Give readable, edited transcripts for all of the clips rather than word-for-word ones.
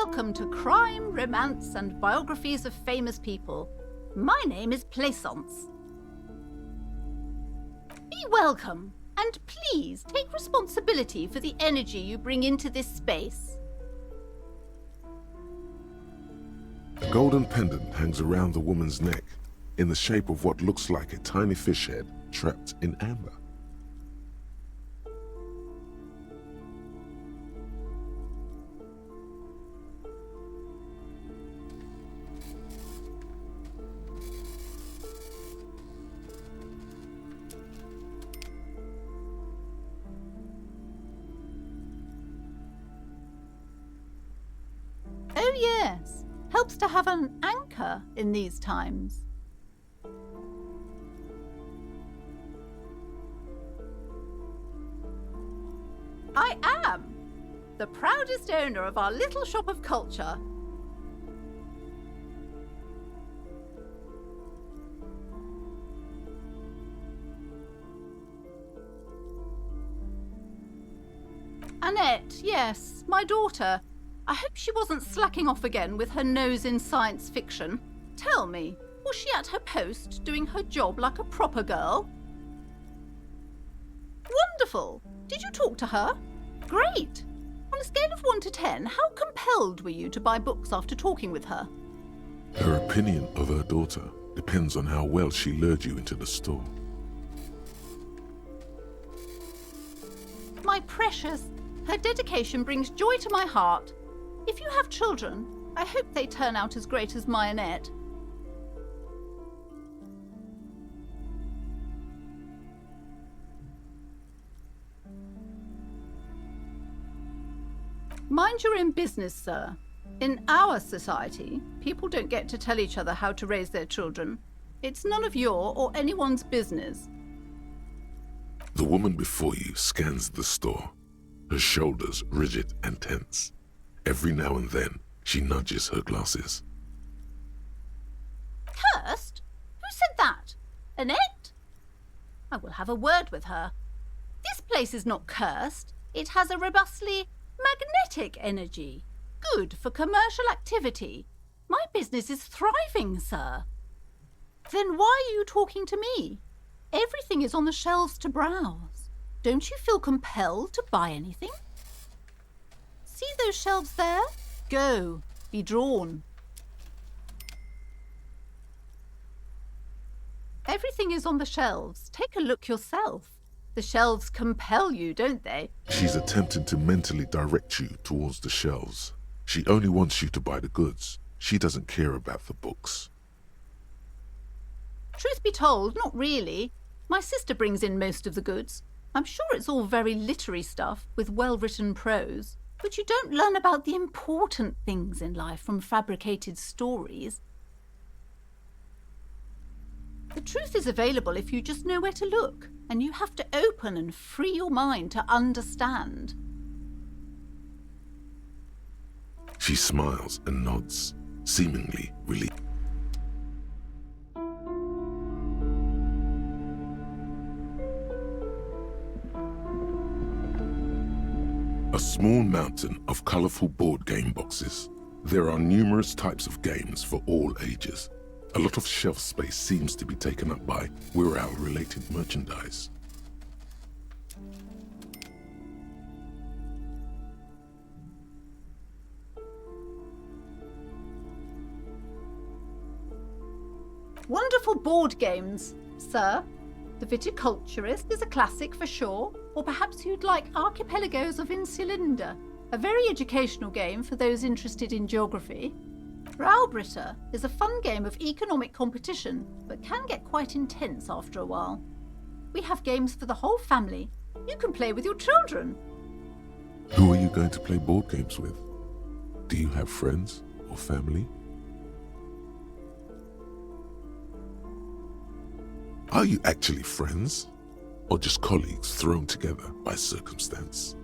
Welcome to Crime, Romance and Biographies of Famous People. My name is Plaisance. Be welcome, and please take responsibility for the energy you bring into this space. A golden pendant hangs around the woman's neck, in the shape of what looks like a tiny fish head trapped in amber. Oh yes, helps to have an anchor in these times. I am the proudest owner of our little shop of culture. Annette, yes, my daughter. I hope she wasn't slacking off again with her nose in science fiction. Tell me, was she at her post doing her job like a proper girl? Wonderful! Did you talk to her? Great! On a scale of 1 to 10, how compelled were you to buy books after talking with her? Her opinion of her daughter depends on how well she lured you into the store. My precious, her dedication brings joy to my heart. If you have children, I hope they turn out as great as my Annette. Mind your own business, sir. In our society, people don't get to tell each other how to raise their children. It's none of your or anyone's business. The woman before you scans the store, her shoulders rigid and tense. Every now and then, she nudges her glasses. Cursed? Who said that? Annette? I will have a word with her. This place is not cursed. It has a robustly magnetic energy. Good for commercial activity. My business is thriving, sir. Then why are you talking to me? Everything is on the shelves to browse. Don't you feel compelled to buy anything? See those shelves there? Go. Be drawn. Everything is on the shelves. Take a look yourself. The shelves compel you, don't they? She's attempting to mentally direct you towards the shelves. She only wants you to buy the goods. She doesn't care about the books. Truth be told, not really. My sister brings in most of the goods. I'm sure it's all very literary stuff with well-written prose. But you don't learn about the important things in life from fabricated stories. The truth is available if you just know where to look, and you have to open and free your mind to understand. She smiles and nods, seemingly relieved. A small mountain of colorful board game boxes. There are numerous types of games for all ages. A lot of shelf space seems to be taken up by Wirral-related merchandise. Wonderful board games, sir. The Viticulturist is a classic for sure, or perhaps you'd like Archipelagos of Insulinda, a very educational game for those interested in geography. Raubritter is a fun game of economic competition, but can get quite intense after a while. We have games for the whole family. You can play with your children. Who are you going to play board games with? Do you have friends or family? Are you actually friends, or just colleagues thrown together by circumstance?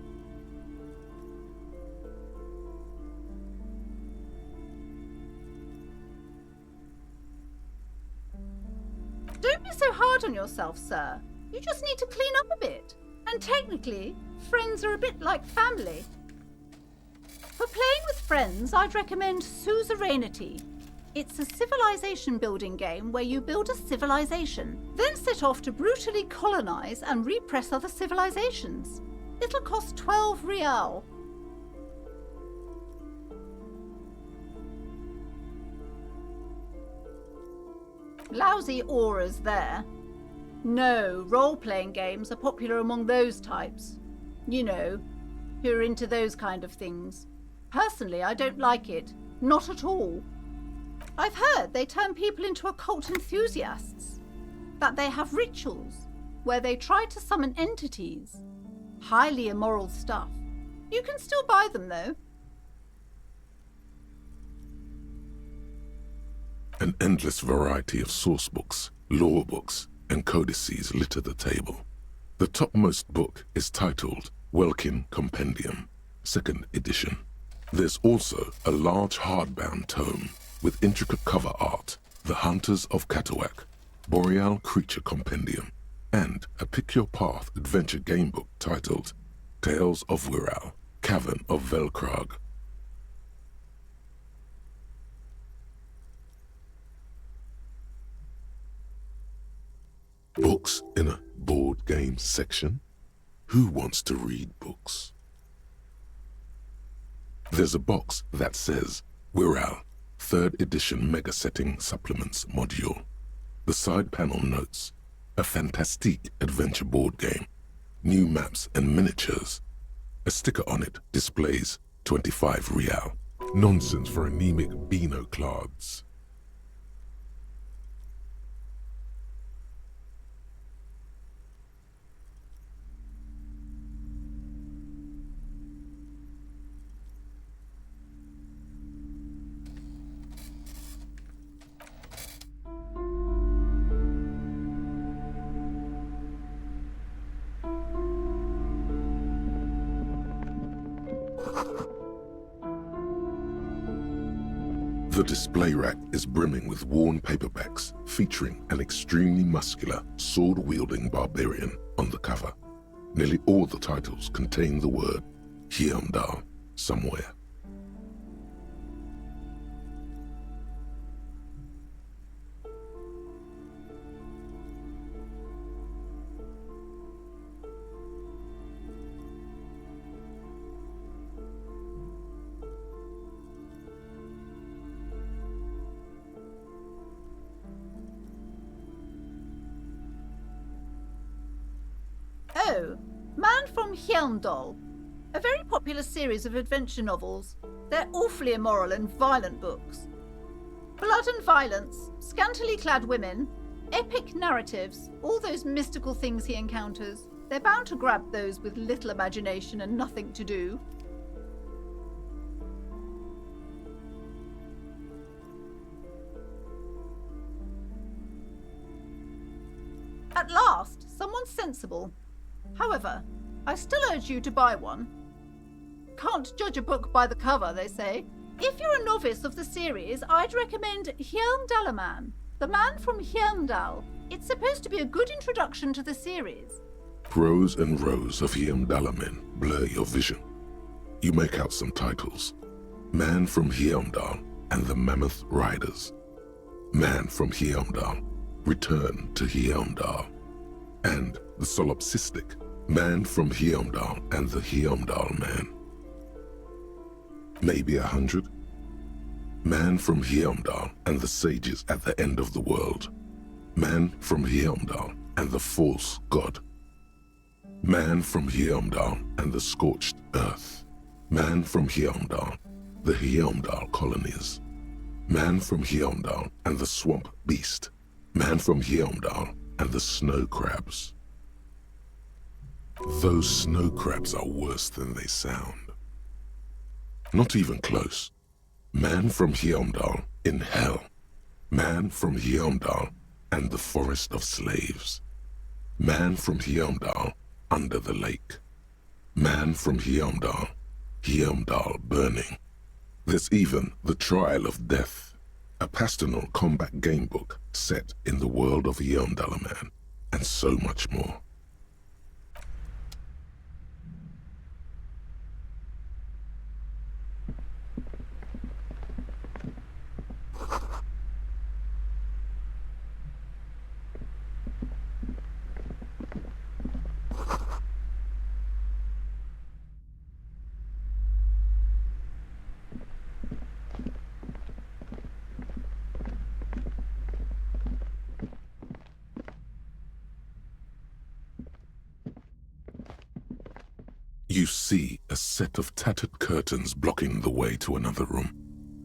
Don't be so hard on yourself, sir. You just need to clean up a bit. And technically, friends are a bit like family. For playing with friends, I'd recommend Suzerainty. It's a civilization building game where you build a civilization, then set off to brutally colonize and repress other civilizations. It'll cost 12 real. Lousy auras there. No, role-playing games are popular among those types. You know, who are into those kind of things. Personally, I don't like it. Not at all. I've heard they turn people into occult enthusiasts. That they have rituals where they try to summon entities. Highly immoral stuff. You can still buy them, though. An endless variety of source books, lore books, and codices litter the table. The topmost book is titled Welkin Compendium, 2nd edition. There's also a large hardbound tome with intricate cover art, The Hunters of Katawak, Boreal Creature Compendium, and a Pick Your Path adventure gamebook titled Tales of Wirral, Cavern of Velkrag. Books in a board game section? Who wants to read books? There's a box that says Wirral, 3rd edition Mega Setting Supplements Module. The side panel notes, a fantastique adventure board game, new maps and miniatures. A sticker on it displays 25 real. Nonsense for anemic Beano-clads. The display rack is brimming with worn paperbacks featuring an extremely muscular, sword-wielding barbarian on the cover. Nearly all the titles contain the word Hyundai somewhere. Oh, Man from Hyundai. A very popular series of adventure novels. They're awfully immoral and violent books. Blood and violence, scantily clad women, epic narratives, all those mystical things he encounters. They're bound to grab those with little imagination and nothing to do. At last, someone sensible. However, I still urge you to buy one. Can't judge a book by the cover, they say. If you're a novice of the series, I'd recommend Hyundalaman, the man from Hyundal. It's supposed to be a good introduction to the series. Rows and rows of Hyundalamen blur your vision. You make out some titles. Man from Hyundal and the Mammoth Riders. Man from Hyundal, Return to Hyundal. And the solipsistic Man from Hyundal and the Hyundal Man. Maybe 100. Man from Hyundal and the sages at the end of the world. Man from Hyundal and the false god. Man from Hyundal and the scorched earth. Man from Hyundal, the Hyundal colonies. Man from Hyundal and the swamp beast. Man from Hyundal and the snow crabs. Those snow crabs are worse than they sound. Not even close. Man from Hyundal in hell. Man from Hyundal and the forest of slaves. Man from Hyundal under the lake. Man from Hyundal, Hyundal burning. There's even the Trial of Death, a pastoral combat gamebook set in the world of Hyundalaman, and so much more. You see a set of tattered curtains blocking the way to another room.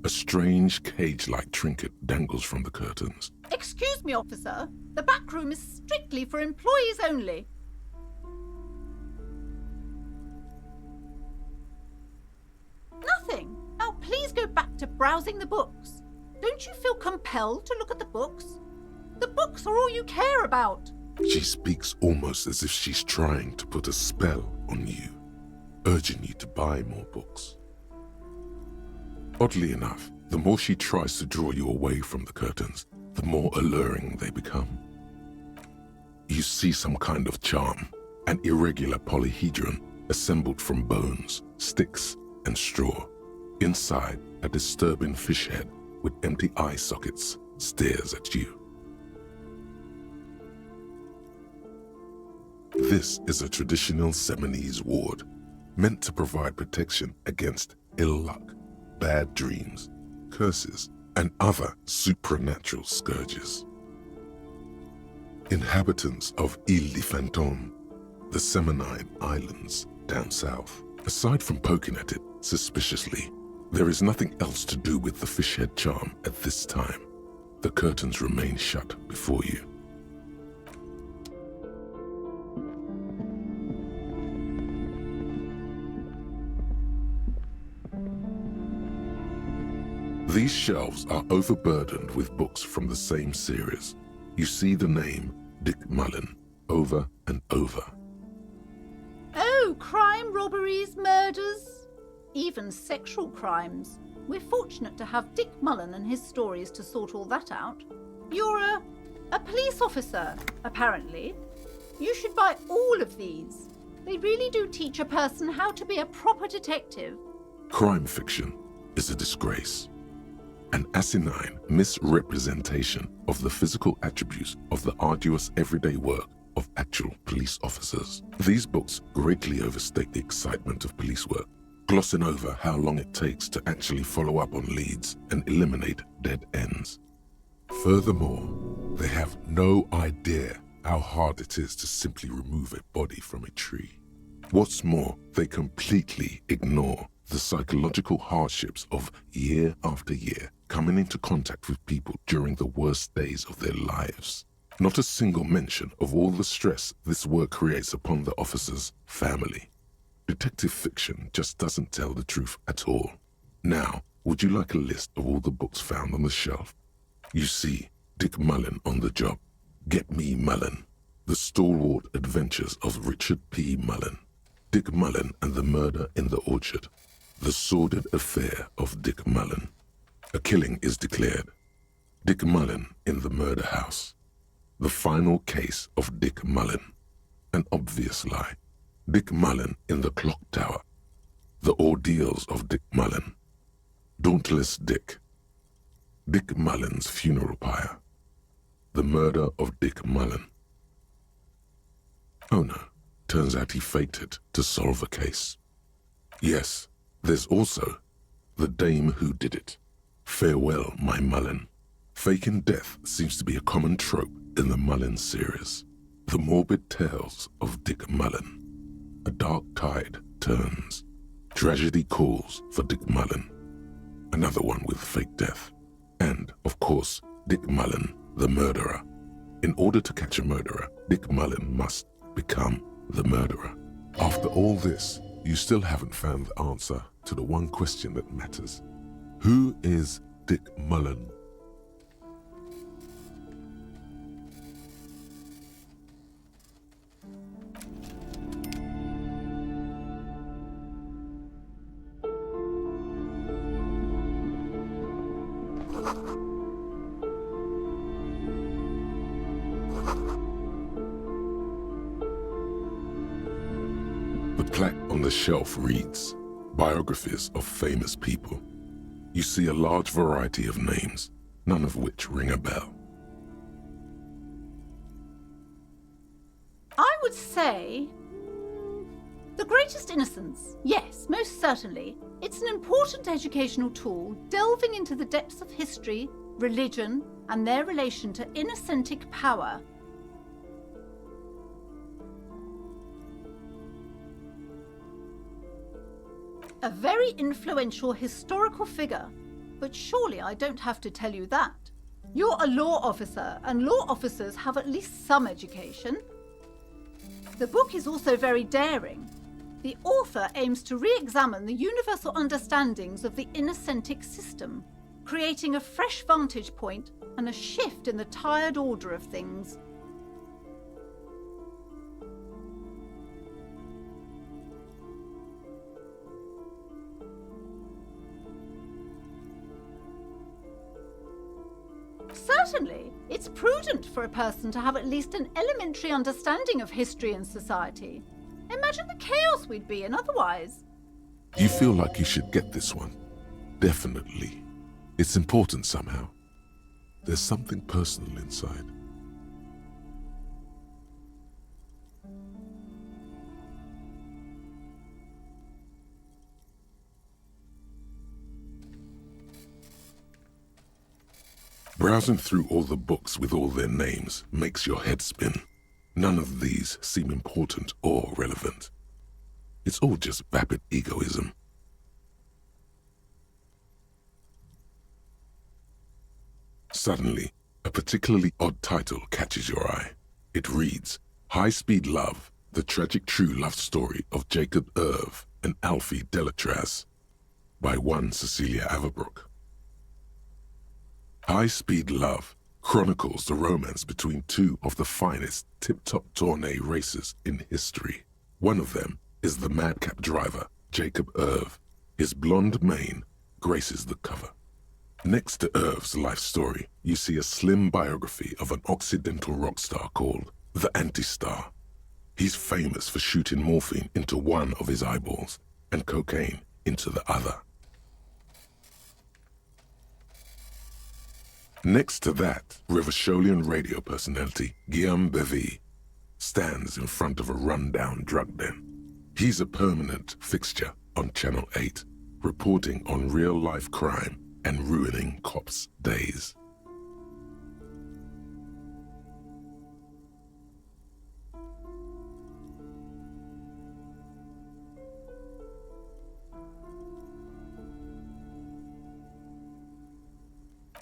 A strange cage-like trinket dangles from the curtains. Excuse me, officer. The back room is strictly for employees only. Nothing. Now please go back to browsing the books. Don't you feel compelled to look at the books? The books are all you care about. She speaks almost as if she's trying to put a spell on you, urging you to buy more books. Oddly enough, the more she tries to draw you away from the curtains, the more alluring they become. You see some kind of charm, an irregular polyhedron assembled from bones, sticks, and straw. Inside, a disturbing fish head with empty eye sockets stares at you. This is a traditional Seminese ward, meant to provide protection against ill luck, bad dreams, curses, and other supernatural scourges. Inhabitants of Île de Fantôme, the Seminine Islands down south. Aside from poking at it suspiciously, there is nothing else to do with the fish head charm at this time. The curtains remain shut before you. These shelves are overburdened with books from the same series. You see the name Dick Mullen over and over. Oh, crime, robberies, murders, even sexual crimes. We're fortunate to have Dick Mullen and his stories to sort all that out. You're a police officer, apparently. You should buy all of these. They really do teach a person how to be a proper detective. Crime fiction is a disgrace. An asinine misrepresentation of the physical attributes of the arduous everyday work of actual police officers. These books greatly overstate the excitement of police work, glossing over how long it takes to actually follow up on leads and eliminate dead ends. Furthermore, they have no idea how hard it is to simply remove a body from a tree. What's more, they completely ignore the psychological hardships of year after year coming into contact with people during the worst days of their lives. Not a single mention of all the stress this work creates upon the officer's family. Detective fiction just doesn't tell the truth at all. Now, would you like a list of all the books found on the shelf? You see Dick Mullen on the job. Get Me Mullen. The Stalwart Adventures of Richard P. Mullen. Dick Mullen and the Murder in the Orchard. The Sordid Affair of Dick Mullen. A killing is declared. Dick Mullen in the Murder House. The Final Case of Dick Mullen. An Obvious Lie. Dick Mullen in the Clock Tower. The Ordeals of Dick Mullen. Dauntless Dick. Dick Mullen's Funeral Pyre. The Murder of Dick Mullen. Oh no, turns out he faked it to solve a case. Yes, there's also The Dame Who Did It. Farewell, My Mullen. Faking death seems to be a common trope in the Mullen series. The morbid tales of Dick Mullen. A dark tide turns. Tragedy calls for Dick Mullen. Another one with fake death. And, of course, Dick Mullen, the murderer. In order to catch a murderer, Dick Mullen must become the murderer. After all this, you still haven't found the answer to the one question that matters. Who is Dick Mullen? The plaque on the shelf reads, Biographies of Famous People. You see a large variety of names, none of which ring a bell. I would say The Greatest Innocence. Yes, most certainly. It's an important educational tool delving into the depths of history, religion, and their relation to innocentic power. A very influential historical figure, but surely I don't have to tell you that. You're a law officer, and law officers have at least some education. The book is also very daring. The author aims to re-examine the universal understandings of the innocentic system, creating a fresh vantage point and a shift in the tired order of things. Certainly, it's prudent for a person to have at least an elementary understanding of history and society. Imagine the chaos we'd be in otherwise. You feel like you should get this one? Definitely. It's important somehow. There's something personal inside. Browsing through all the books with all their names makes your head spin. None of these seem important or relevant. It's all just vapid egoism. Suddenly, a particularly odd title catches your eye. It reads, High Speed Love, the tragic true love story of Jacob Irv and Alfie Delatraz, by one Cecilia Averbrook. High Speed Love chronicles the romance between two of the finest tip-top tourney racers in history. One of them is the madcap driver, Jacob Irv. His blonde mane graces the cover. Next to Irv's life story, you see a slim biography of an Occidental rock star called the Anti-Star. He's famous for shooting morphine into one of his eyeballs and cocaine into the other. Next to that, Revacholian radio personality Guillaume Bevy stands in front of a run-down drug den. He's a permanent fixture on Channel 8, reporting on real-life crime and ruining cops' days.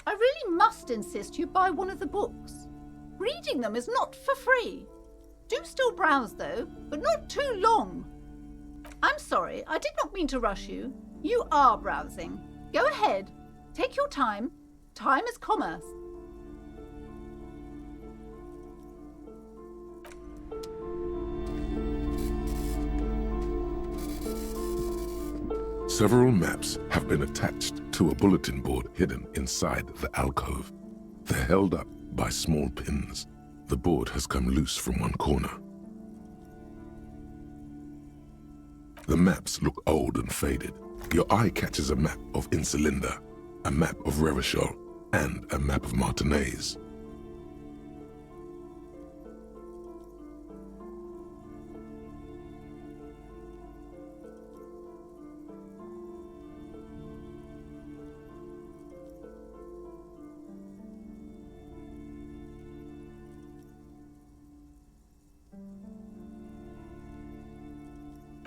I really must insist you buy one of the books. Reading them is not for free. Do still browse though, but not too long. I'm sorry, I did not mean to rush you. You are browsing. Go ahead. Take your time. Time is commerce. Several maps have been attached to a bulletin board hidden inside the alcove. They're held up by small pins. The board has come loose from one corner. The maps look old and faded. Your eye catches a map of Insulinda, a map of Revachol, and a map of Martinez.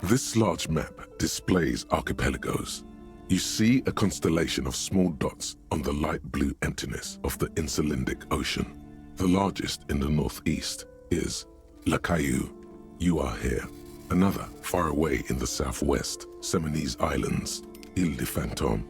This large map displays archipelagos. You see a constellation of small dots on the light blue emptiness of the Insulindic Ocean. The largest in the northeast is La Caillou. You are here. Another, far away in the southwest, Seminese Islands, Ile de Fantôme,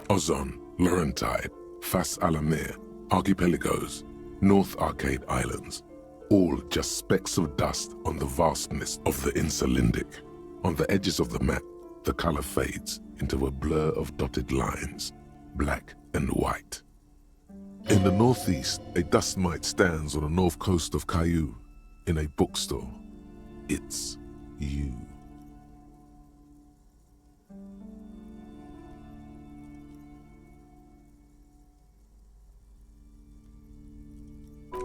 Ozon, Laurentide, Fas à la Mer, Archipelagos, North Arcade Islands, all just specks of dust on the vastness of the Insulindic. On the edges of the map, the color fades into a blur of dotted lines, black and white. In the northeast, a dust mite stands on the north coast of Caillou in a bookstore. It's you.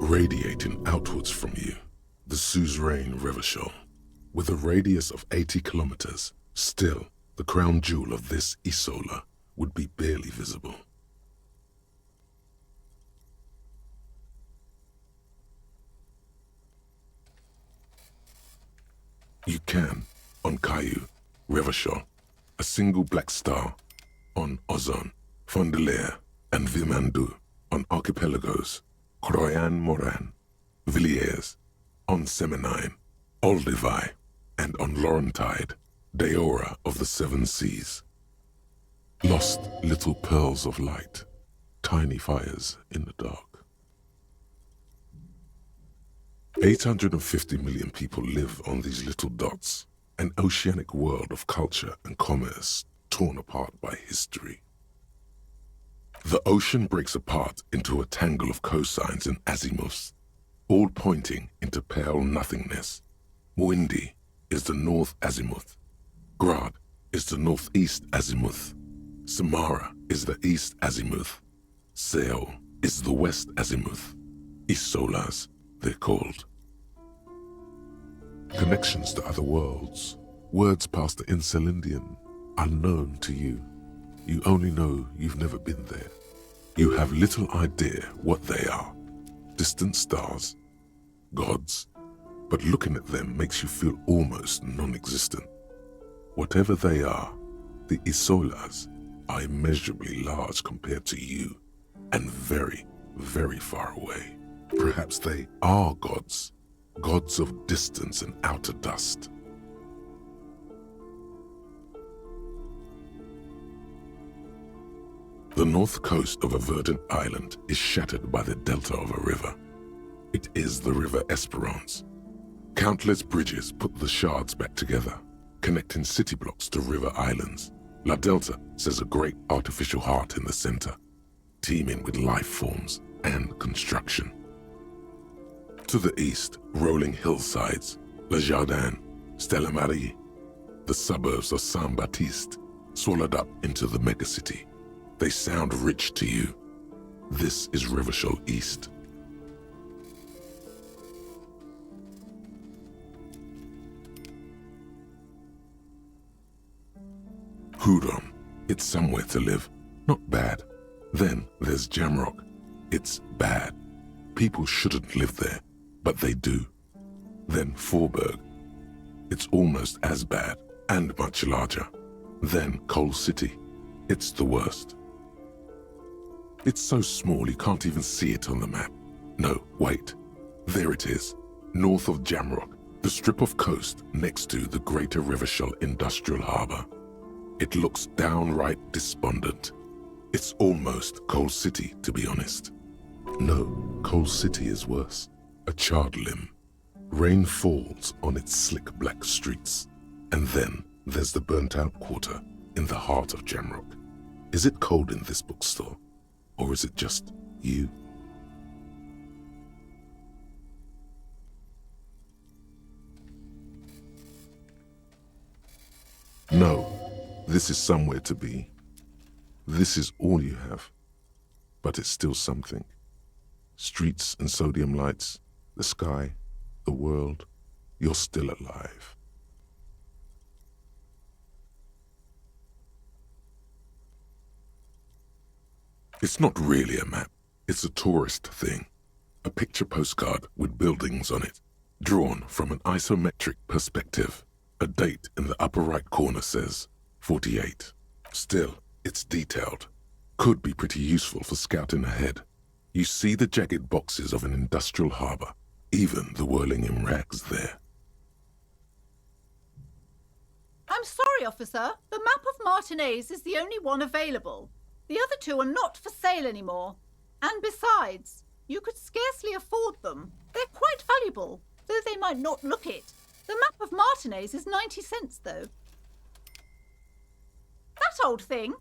Radiating outwards from you, the suzerain Revachol. With a radius of 80 kilometers, still, the crown jewel of this Isola would be barely visible. You can, on Caillou, Revachol, a single black star on Ozon, Fondelaire, and Vimandu on archipelagos, Croyan Moran, Villiers, on Seminine, Olduvai, and on Laurentide, Deora of the Seven Seas. Lost little pearls of light, tiny fires in the dark. 850 million people live on these little dots, an oceanic world of culture and commerce torn apart by history. The ocean breaks apart into a tangle of cosines and azimuths, all pointing into pale nothingness. Windy is the north azimuth. Grad is the northeast azimuth. Samara is the east azimuth. Seo is the west azimuth. Isolas, they're called. Connections to other worlds, words past the Insulindian, unknown to you. You only know you've never been there. You have little idea what they are. Distant stars, gods, but looking at them makes you feel almost non-existent. Whatever they are, the Isolas are immeasurably large compared to you, and very, very far away. Perhaps they are gods, gods of distance and outer dust. The north coast of a verdant island is shattered by the delta of a river. It is the River Esperance. Countless bridges put the shards back together, connecting city blocks to river islands. La Delta says a great artificial heart in the center, teeming with life forms and construction. To the east, rolling hillsides, Le Jardin, Stella Marie, the suburbs of Saint-Baptiste, swallowed up into the megacity. They sound rich to you. This is Rivershell East. Hudon, it's somewhere to live, not bad. Then there's Jamrock, it's bad. People shouldn't live there, but they do. Then Forberg, it's almost as bad and much larger. Then Coal City, it's the worst. It's so small you can't even see it on the map. No, wait, there it is, north of Jamrock, the strip of coast next to the Greater Rivershell Industrial Harbour. It looks downright despondent. It's almost Coal City, to be honest. No, Coal City is worse. A charred limb. Rain falls on its slick black streets. And then there's the burnt-out quarter in the heart of Jamrock. Is it cold in this bookstore? Or is it just you? No, this is somewhere to be. This is all you have. But it's still something. Streets and sodium lights, the sky, the world, you're still alive. It's not really a map, it's a tourist thing. A picture postcard with buildings on it, drawn from an isometric perspective. A date in the upper right corner says 48. Still, it's detailed. Could be pretty useful for scouting ahead. You see the jagged boxes of an industrial harbour, even the whirling in rags there. I'm sorry, officer. The map of Martinez is the only one available. The other two are not for sale anymore. And besides, you could scarcely afford them. They're quite valuable, though they might not look it. The map of Martinez is 90 cents, though. That old thing?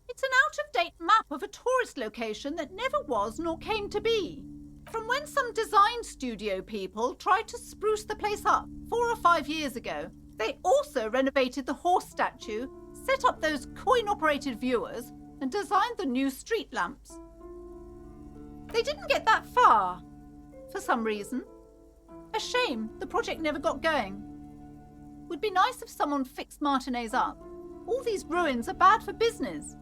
It's an out-of-date map of a tourist location that never was nor came to be. From when some design studio people tried to spruce the place up 4 or 5 years ago. They also renovated the horse statue, set up those coin-operated viewers, and designed the new street lamps. They didn't get that far, for some reason. A shame the project never got going. Would be nice if someone fixed Martinez up. All these ruins are bad for business.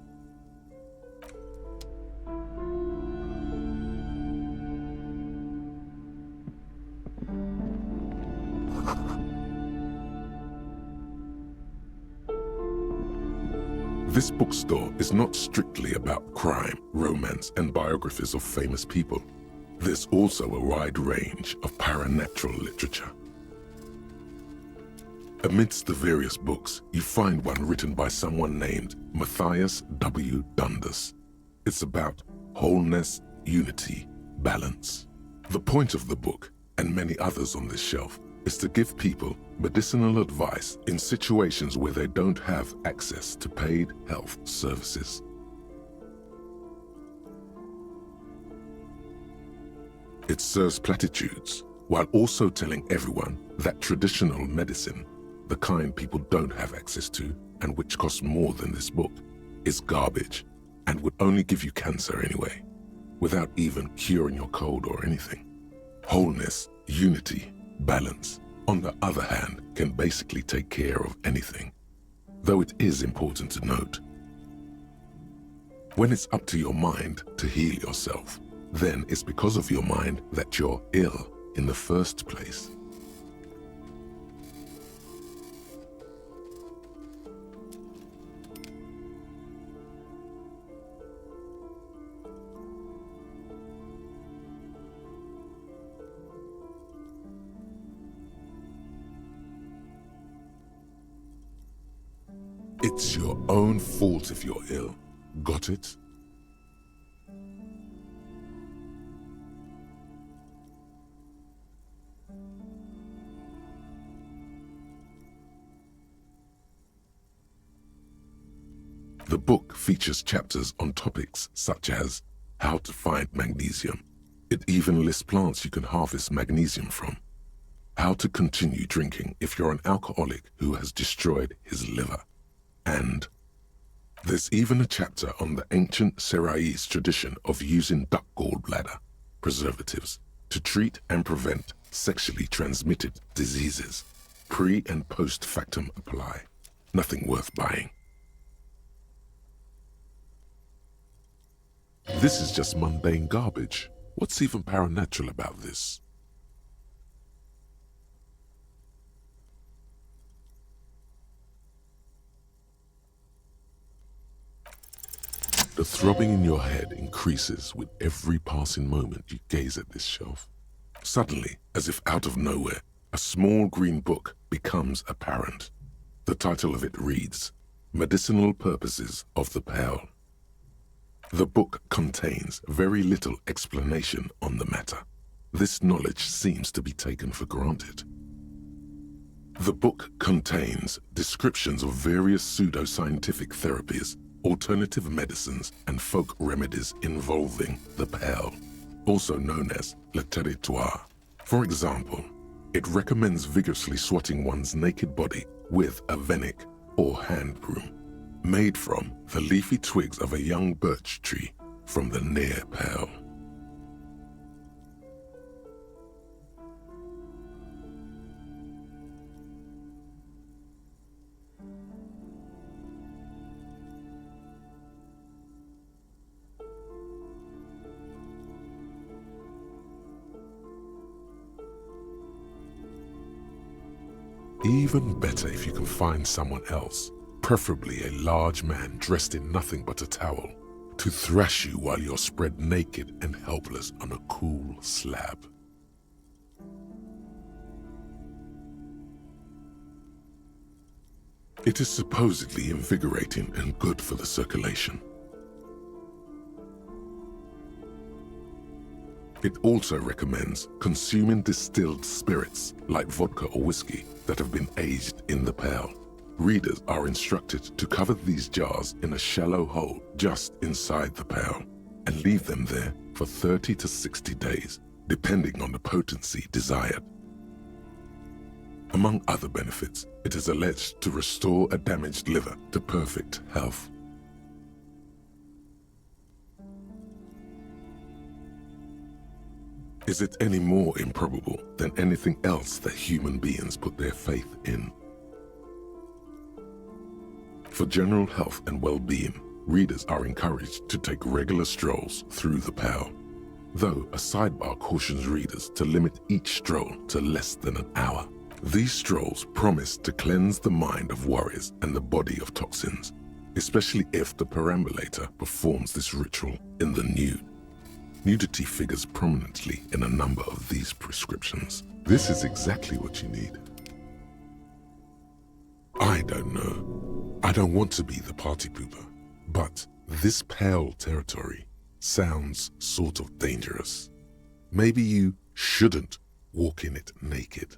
This bookstore is not strictly about crime, romance, and biographies of famous people. There's also a wide range of paranatural literature. Amidst the various books, you find one written by someone named Matthias W. Dundas. It's about wholeness, unity, balance. The point of the book, and many others on this shelf, is to give people medicinal advice in situations where they don't have access to paid health services. It serves platitudes, while also telling everyone that traditional medicine, the kind people don't have access to and which costs more than this book, is garbage and would only give you cancer anyway, without even curing your cold or anything. Wholeness, unity, balance, on the other hand, can basically take care of anything, though it is important to note. When it's up to your mind to heal yourself, then it's because of your mind that you're ill in the first place. It's your own fault if you're ill. Got it? The book features chapters on topics such as how to find magnesium. It even lists plants you can harvest magnesium from. How to continue drinking if you're an alcoholic who has destroyed his liver. And there's even a chapter on the ancient Seraïs tradition of using duck gallbladder preservatives to treat and prevent sexually transmitted diseases. Pre and post factum apply. Nothing worth buying. This is just mundane garbage. What's even paranatural about this? The throbbing in your head increases with every passing moment you gaze at this shelf. Suddenly, as if out of nowhere, a small green book becomes apparent. The title of it reads, Medicinal Purposes of the Pearl. The book contains very little explanation on the matter. This knowledge seems to be taken for granted. The book contains descriptions of various pseudoscientific therapies, alternative medicines, and folk remedies involving the pearl, also known as le territoire. For example, it recommends vigorously swatting one's naked body with a venik or hand broom, made from the leafy twigs of a young birch tree from the near pearl. Even better if you can find someone else, preferably a large man dressed in nothing but a towel, to thrash you while you're spread naked and helpless on a cool slab. It is supposedly invigorating and good for the circulation. It also recommends consuming distilled spirits like vodka or whiskey that have been aged in the pearl. Readers are instructed to cover these jars in a shallow hole just inside the pearl and leave them there for 30 to 60 days, depending on the potency desired. Among other benefits, it is alleged to restore a damaged liver to perfect health. Is it any more improbable than anything else that human beings put their faith in? For general health and well-being, readers are encouraged to take regular strolls through the pearl, though a sidebar cautions readers to limit each stroll to less than an hour. These strolls promise to cleanse the mind of worries and the body of toxins. especially if the perambulator performs this ritual in the nude. Nudity figures prominently in a number of these prescriptions. This is exactly what you need. I don't know. I don't want to be the party pooper, but this pale territory sounds sort of dangerous. Maybe you shouldn't walk in it naked.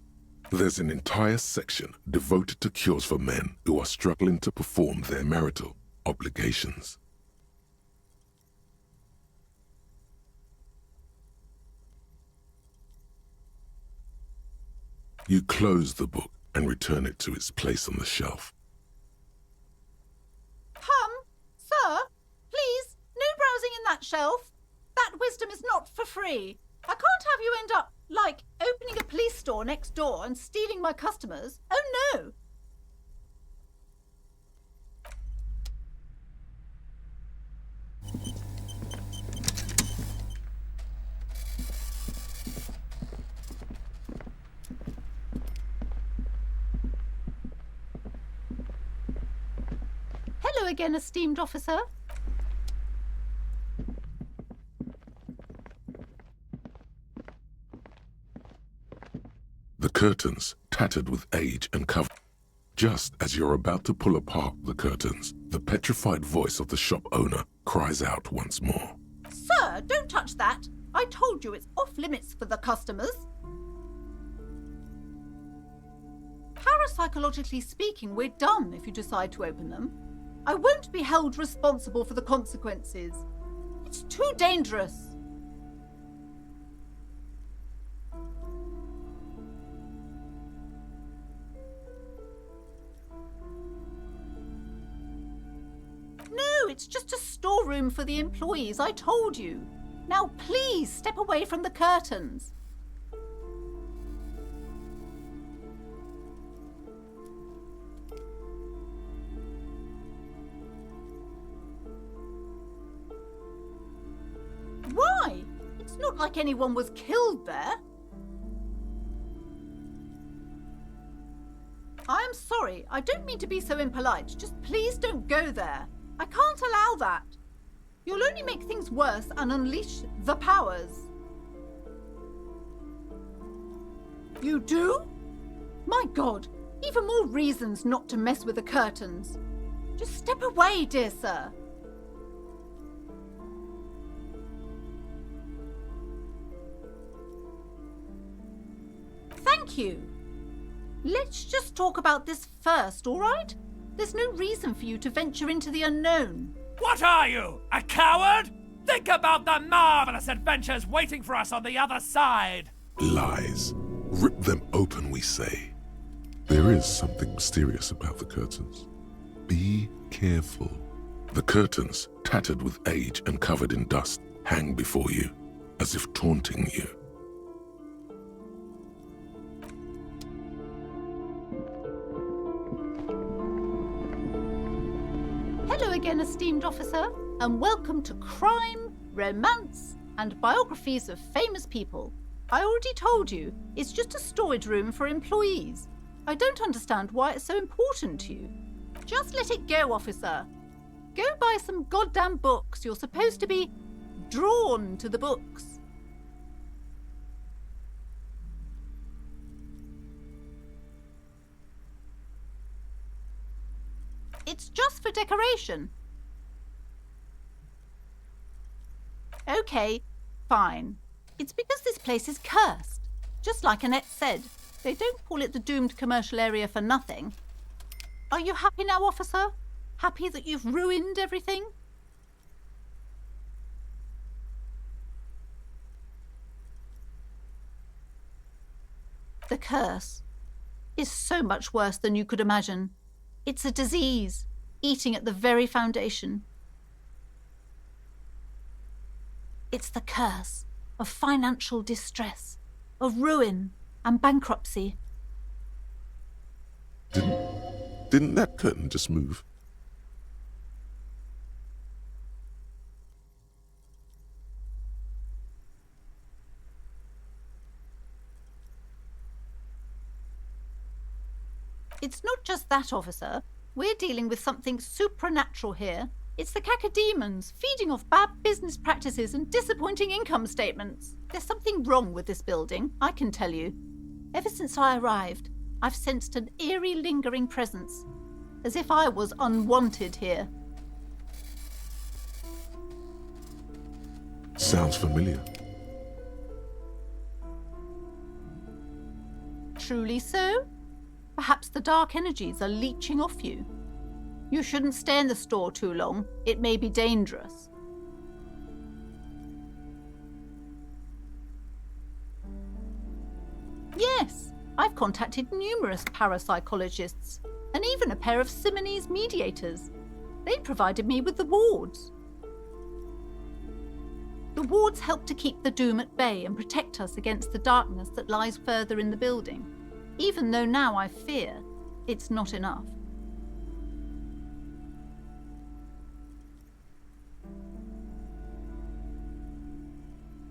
There's an entire section devoted to cures for men who are struggling to perform their marital obligations. You close the book and return it to its place on the shelf. Sir, please, no browsing in that shelf. That wisdom is not for free. I can't have you end up, like, opening a police store next door and stealing my customers. Oh, no. Hello again, esteemed officer. The curtains, tattered with age and covered. Just as you're about to pull apart the curtains, the petrified voice of the shop owner cries out once more. Sir, don't touch that. I told you it's off limits for the customers. Parapsychologically speaking, we're done if you decide to open them. I won't be held responsible for the consequences. It's too dangerous. No, it's just a storeroom for the employees, I told you. Now please step away from the curtains. Why? It's not like anyone was killed there. I am sorry, I don't mean to be so impolite. Just please don't go there. I can't allow that. You'll only make things worse and unleash the powers. You do? My God, even more reasons not to mess with the curtains. Just step away, dear sir. Thank you. Let's just talk about this first, all right? There's no reason for you to venture into the unknown. What are you, a coward? Think about the marvelous adventures waiting for us on the other side. Lies. Rip them open, we say. There is something mysterious about the curtains. Be careful. The curtains, tattered with age and covered in dust, hang before you, as if taunting you. Hello again, esteemed officer, and welcome to Crime, Romance, and Biographies of Famous People. I already told you, it's just a storage room for employees. I don't understand why it's so important to you. Just let it go, officer. Go buy some goddamn books. You're supposed to be drawn to the books. It's just for decoration. Okay, fine. It's because this place is cursed. Just like Annette said, they don't call it the doomed commercial area for nothing. Are you happy now, officer? Happy that you've ruined everything? The curse is so much worse than you could imagine. It's a disease, eating at the very foundation. It's the curse of financial distress, of ruin and bankruptcy. Didn't that curtain just move? It's not just that, officer. We're dealing with something supernatural here. It's the cacodemons, feeding off bad business practices and disappointing income statements. There's something wrong with this building, I can tell you. Ever since I arrived, I've sensed an eerie, lingering presence, as if I was unwanted here. Sounds familiar. Truly so? Perhaps the dark energies are leeching off you. You shouldn't stay in the store too long. It may be dangerous. Yes, I've contacted numerous parapsychologists and even a pair of Simonese mediators. They provided me with the wards. The wards help to keep the doom at bay and protect us against the darkness that lies further in the building, even though now I fear it's not enough.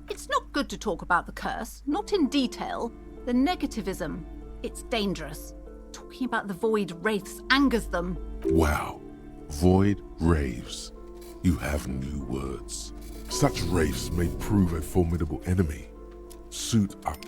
It's not good to talk about the curse, not in detail. The negativism, it's dangerous. Talking about the void wraiths angers them. Wow. Void raves. You have new words. Such wraiths may prove a formidable enemy. Suit up.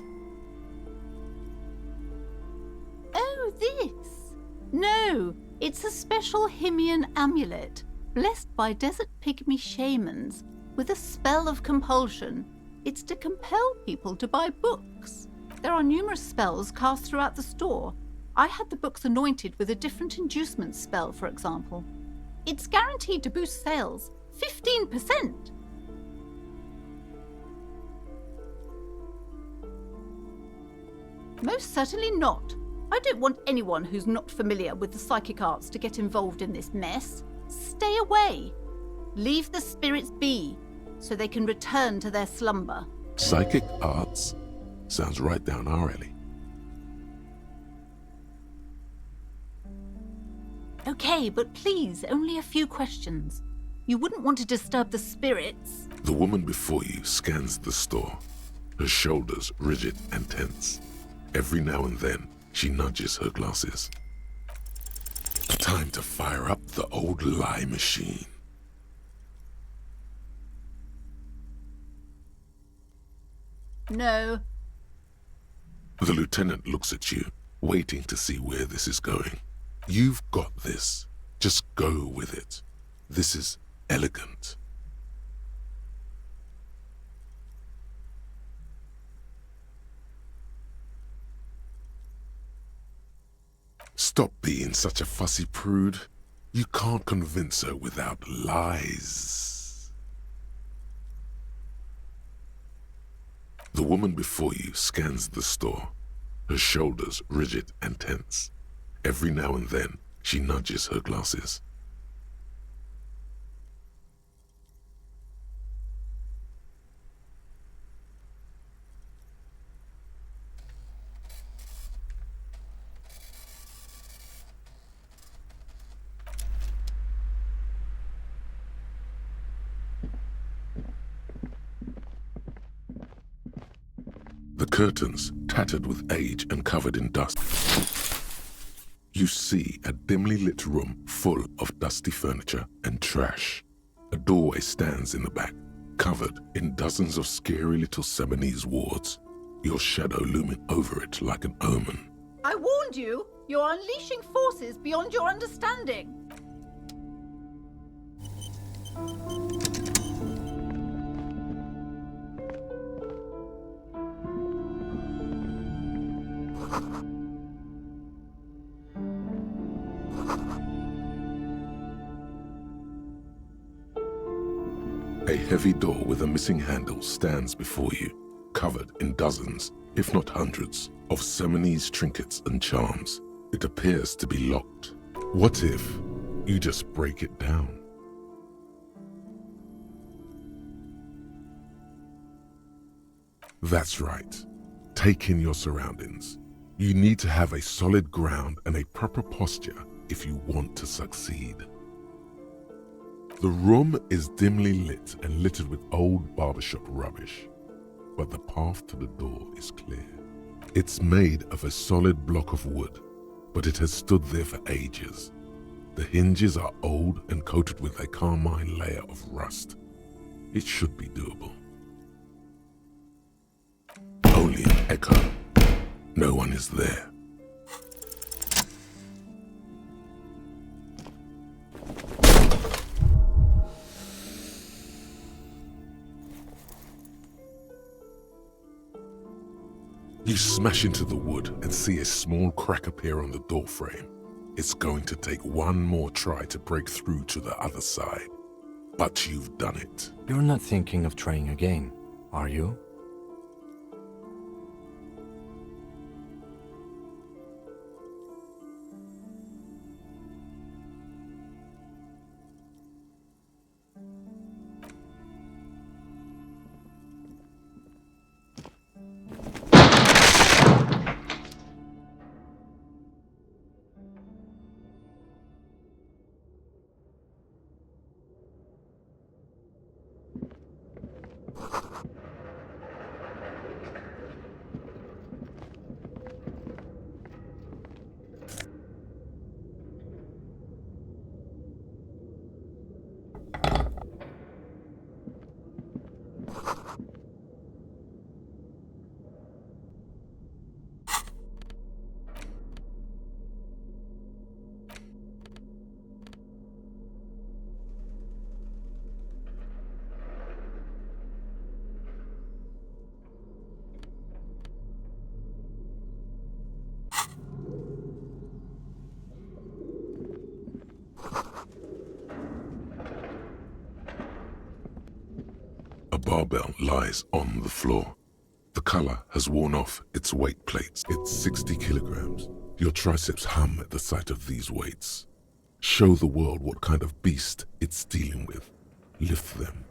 Oh, this? No, it's a special Himian amulet, blessed by desert pygmy shamans, with a spell of compulsion. It's to compel people to buy books. There are numerous spells cast throughout the store. I had the books anointed with a different inducement spell, for example. It's guaranteed to boost sales 15%. Most certainly not. I don't want anyone who's not familiar with the psychic arts to get involved in this mess. Stay away. Leave the spirits be, so they can return to their slumber. Psychic arts? Sounds right down our alley. Okay, but please, only a few questions. You wouldn't want to disturb the spirits. The woman before you scans the store, her shoulders rigid and tense. Every now and then, she nudges her glasses. Time to fire up the old lie machine. No. The lieutenant looks at you, waiting to see where this is going. You've got this. Just go with it. This is elegant. Stop being such a fussy prude. You can't convince her without lies. The woman before you scans the store, her shoulders rigid and tense. Every now and then, she nudges her glasses. The curtains, tattered with age and covered in dust. You see a dimly lit room full of dusty furniture and trash. A doorway stands in the back, covered in dozens of scary little Simonese wards, your shadow looming over it like an omen. I warned you! You're unleashing forces beyond your understanding! A heavy door with a missing handle stands before you, covered in dozens, if not hundreds, of Simonese trinkets and charms. It appears to be locked. What if you just break it down? That's right. Take in your surroundings. You need to have a solid ground and a proper posture if you want to succeed. The room is dimly lit and littered with old barbershop rubbish, but the path to the door is clear. It's made of a solid block of wood, but it has stood there for ages. The hinges are old and coated with a carmine layer of rust. It should be doable. Only an echo. No one is there. You smash into the wood and see a small crack appear on the doorframe. It's going to take one more try to break through to the other side. But you've done it. You're not thinking of trying again, are you? A barbell lies on the floor. The color has worn off its weight plates. It's 60 kilograms. Your triceps hum at the sight of these weights. Show the world what kind of beast it's dealing with. Lift them.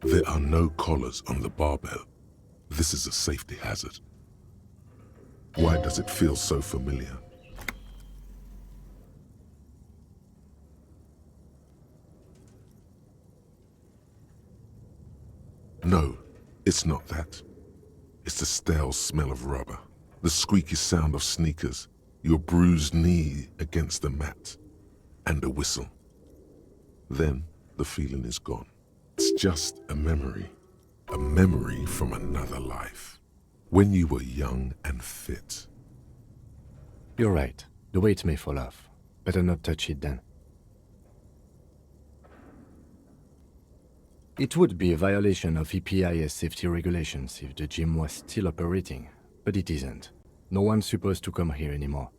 There are no collars on the barbell. This is a safety hazard. Why does it feel so familiar? No, it's not that. It's the stale smell of rubber, the squeaky sound of sneakers, your bruised knee against the mat, and a whistle. Then the feeling is gone. It's just a memory from another life, when you were young and fit. You're right. The weight may fall off. Better not touch it then. It would be a violation of EPIS safety regulations if the gym was still operating, but it isn't. No one's supposed to come here anymore.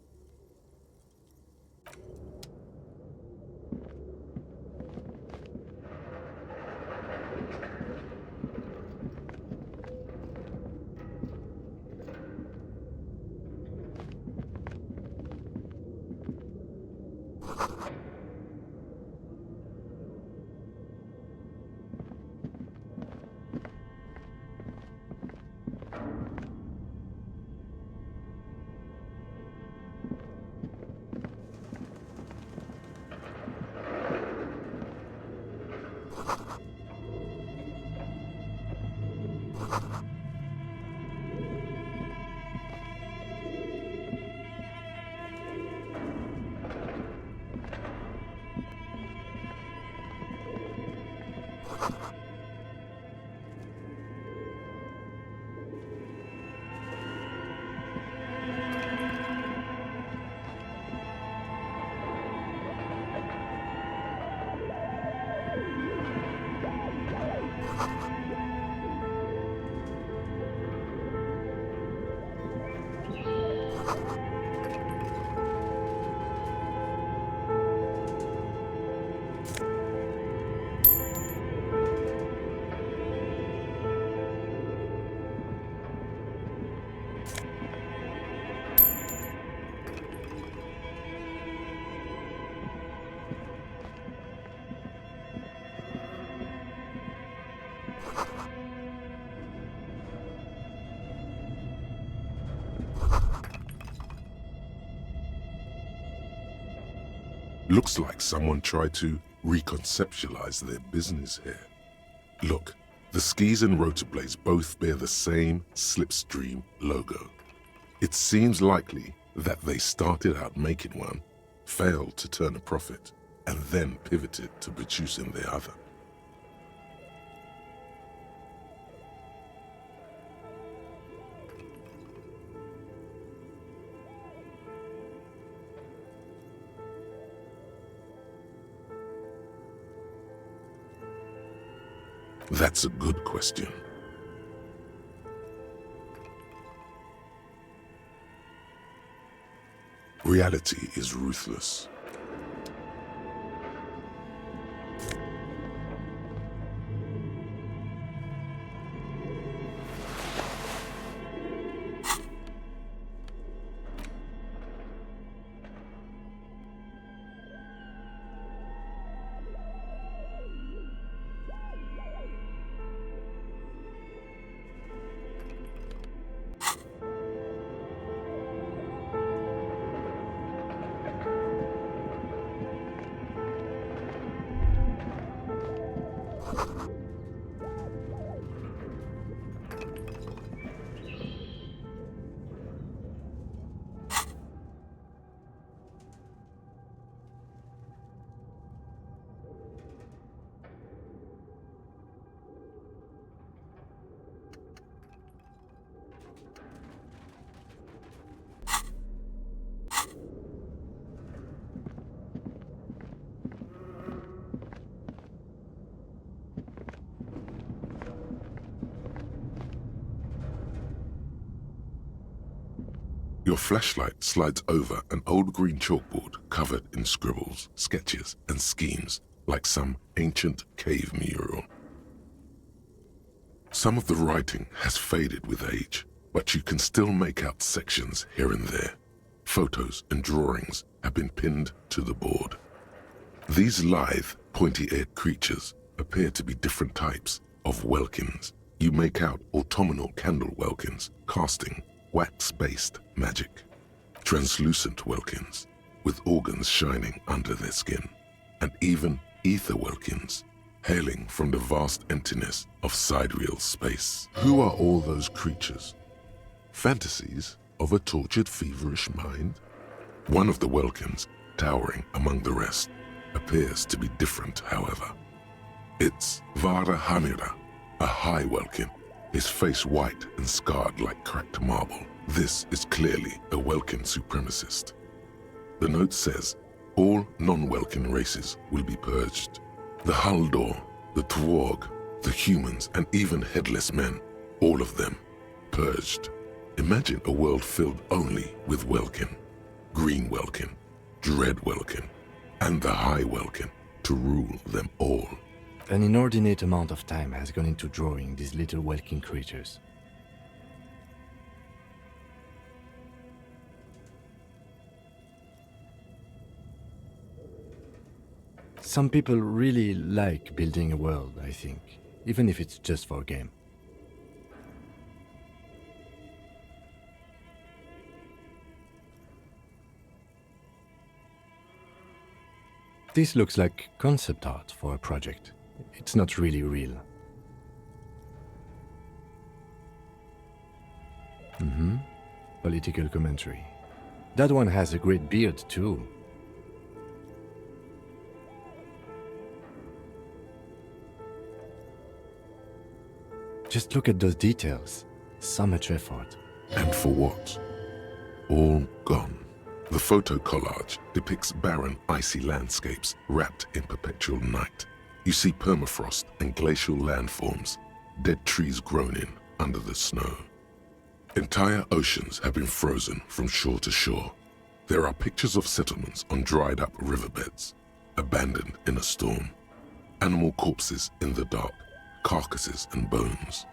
Looks like someone tried to reconceptualize their business here. Look, the skis and rotor blades both bear the same Slipstream logo. It seems likely that they started out making one failed to turn a profit, and then pivoted to producing the other. That's a good question. Reality is ruthless. Your flashlight slides over an old green chalkboard covered in scribbles, sketches, and schemes like some ancient cave mural. Some of the writing has faded with age, but you can still make out sections here and there. Photos and drawings have been pinned to the board. These lithe, pointy-eared creatures appear to be different types of welkins. You make out autumnal candle welkins casting wax-based magic, translucent welkins with organs shining under their skin, and even ether welkins hailing from the vast emptiness of sidereal space. Who are all those creatures? Fantasies of a tortured, feverish mind? One of the welkins, towering among the rest, appears to be different, however. It's Vara Hamira, a high welkin, his face white and scarred like cracked marble. This is clearly a Welkin supremacist. The note says, all non-Welkin races will be purged. The Haldor, the Tworg, the humans, and even headless men, all of them, purged. Imagine a world filled only with Welkin, Green Welkin, Dread Welkin, and the High Welkin to rule them all. An inordinate amount of time has gone into drawing these little Welkin creatures. Some people really like building a world, I think, even if it's just for a game. This looks like concept art for a project. It's not really real. Political commentary. That one has a great beard too. Just look at those details. So much effort. And for what? All gone. The photo collage depicts barren, icy landscapes wrapped in perpetual night. You see permafrost and glacial landforms, dead trees grown in under the snow. Entire oceans have been frozen from shore to shore. There are pictures of settlements on dried up riverbeds, abandoned in a storm. Animal corpses in the dark, carcasses and bones.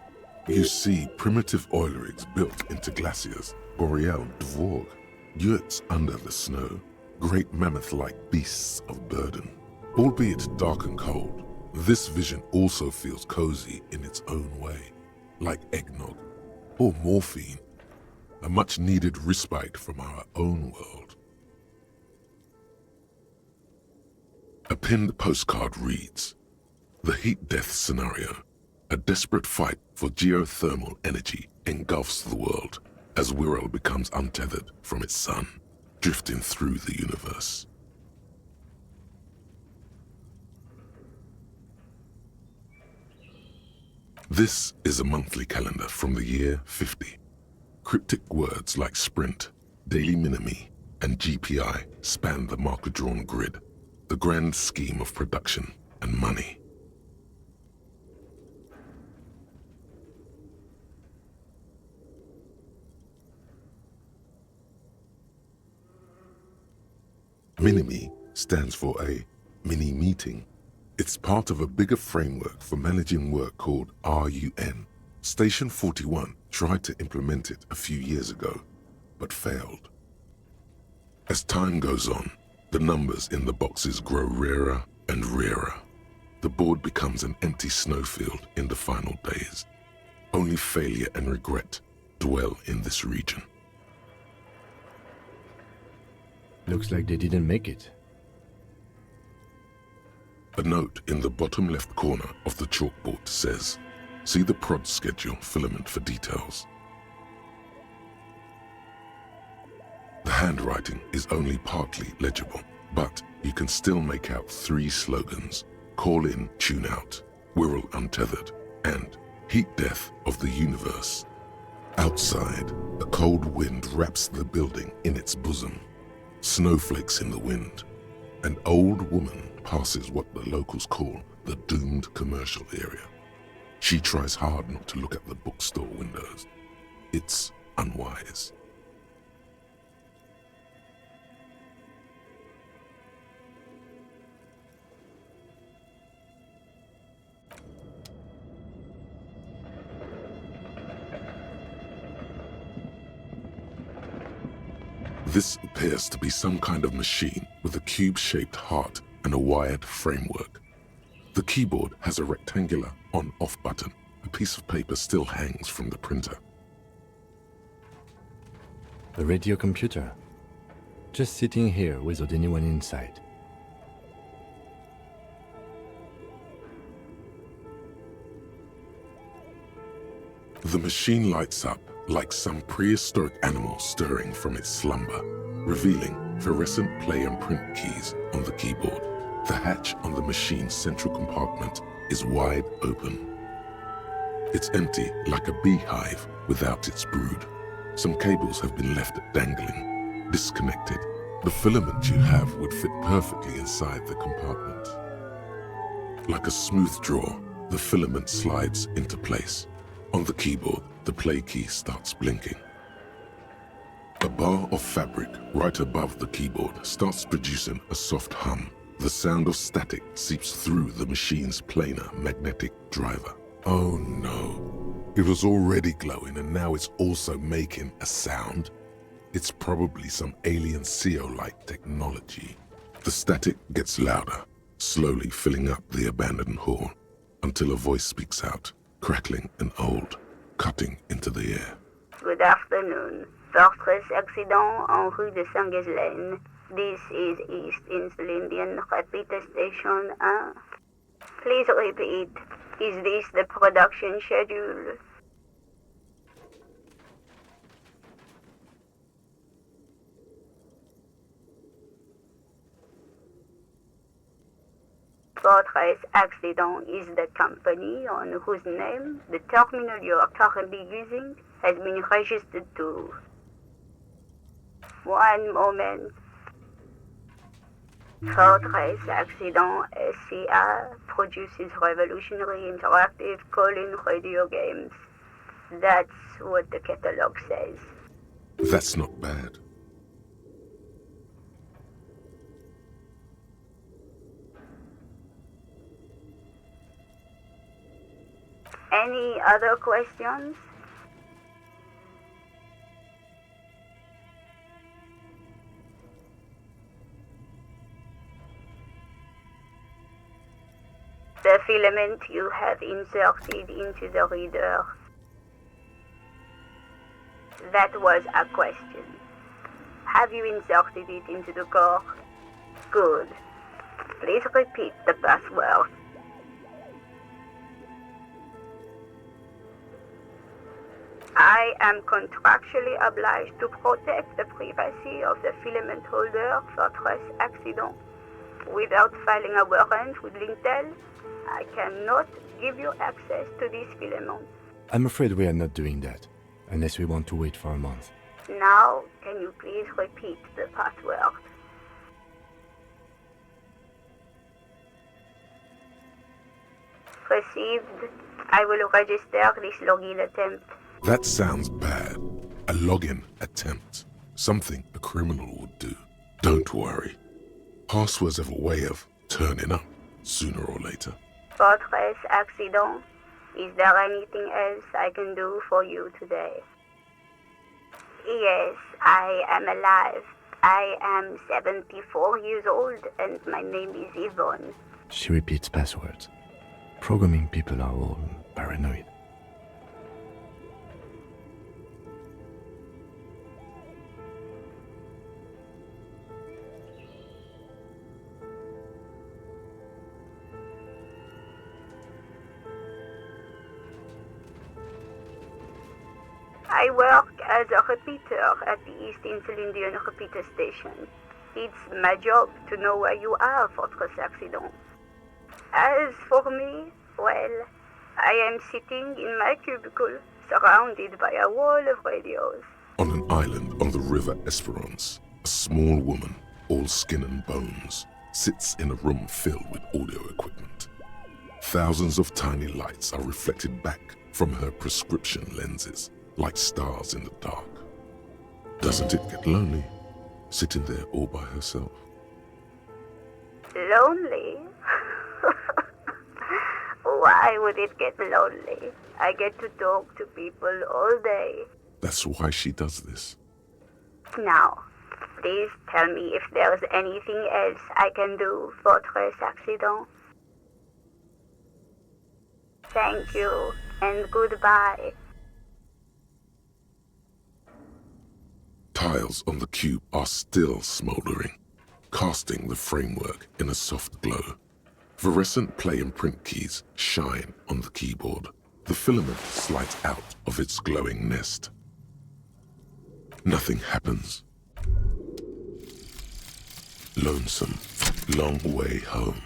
You see primitive oil rigs built into glaciers, boreal dvorg, yurts under the snow, great mammoth-like beasts of burden. Albeit dark and cold, this vision also feels cozy in its own way, like eggnog or morphine, a much-needed respite from our own world. A pinned postcard reads, "The heat death scenario, a desperate fight for geothermal energy engulfs the world as Wirral becomes untethered from its sun, drifting through the universe. This is a monthly calendar from the year 50. Cryptic words like sprint, daily minimi, and GPI span the marker-drawn grid, the grand scheme of production and money. Minimi stands for a mini-meeting. It's part of a bigger framework for managing work called RUN. Station 41 tried to implement it a few years ago, but failed. As time goes on, the numbers in the boxes grow rarer and rarer. The board becomes an empty snowfield in the final days. Only failure and regret dwell in this region. Looks like they didn't make it. A note in the bottom left corner of the chalkboard says, "See the prod schedule filament for details." The handwriting is only partly legible, but you can still make out 3 slogans: "Call in, tune out," "Wirral untethered," and "Heat death of the universe." Outside, a cold wind wraps the building in its bosom. Snowflakes in the wind. An old woman passes what the locals call the doomed commercial area. She tries hard not to look at the bookstore windows. It's unwise. This appears to be some kind of machine with a cube-shaped heart and a wired framework. The keyboard has a rectangular on-off button. A piece of paper still hangs from the printer. The radio computer. Just sitting here without anyone inside. The machine lights up like some prehistoric animal stirring from its slumber, revealing fluorescent play and print keys on the keyboard. The hatch on the machine's central compartment is wide open. It's empty like a beehive without its brood. Some cables have been left dangling, disconnected. The filament you have would fit perfectly inside the compartment. Like a smooth draw, the filament slides into place. On the keyboard, the play key starts blinking. A bar of fabric right above the keyboard starts producing a soft hum. The sound of static seeps through the machine's planar magnetic driver. Oh no, it was already glowing and now it's also making a sound. It's probably some alien CO-like technology. The static gets louder, slowly filling up the abandoned hall, until a voice speaks out, crackling and old, cutting into the air. Good afternoon. Fortress accident en rue de Saint-Ghislaine. This is East Insulindian Repeater Station 1. Please repeat. Is this the production schedule? Fortress Accident is the company on whose name the terminal you are currently using has been registered to. One moment. Fortress Accident SCA produces revolutionary interactive call-in radio games. That's what the catalog says. That's not bad. Any other questions? The filament you have inserted into the reader. That was a question. Have you inserted it into the core? Good. Please repeat the password. I am contractually obliged to protect the privacy of the filament holder Fortress Accident. Without filing a warrant with Lintel, I cannot give you access to this filament. I'm afraid we are not doing that, unless we want to wait for a month. Now, can you please repeat the password? Received. I will register this login attempt. That sounds bad. A login attempt. Something a criminal would do. Don't worry. Passwords have a way of turning up sooner or later. Fortress accident. Is there anything else I can do for you today? Yes, I am alive. I am 74 years old and my name is Yvonne. She repeats passwords. Programming people are all paranoid. I work as a repeater at the East Insulindian repeater station. It's my job to know where you are, Fortress Accident. As for me, well, I am sitting in my cubicle, surrounded by a wall of radios. On an island on the river Esperance, a small woman, all skin and bones, sits in a room filled with audio equipment. Thousands of tiny lights are reflected back from her prescription lenses, like stars in the dark. Doesn't it get lonely, sitting there all by herself? Lonely? Why would it get lonely? I get to talk to people all day. That's why she does this. Now, please tell me if there's anything else I can do, Fortress Accident. Thank you, and goodbye. Tiles on the cube are still smoldering, casting the framework in a soft glow. Fluorescent play and print keys shine on the keyboard. The filament slides out of its glowing nest. Nothing happens. Lonesome, long way home.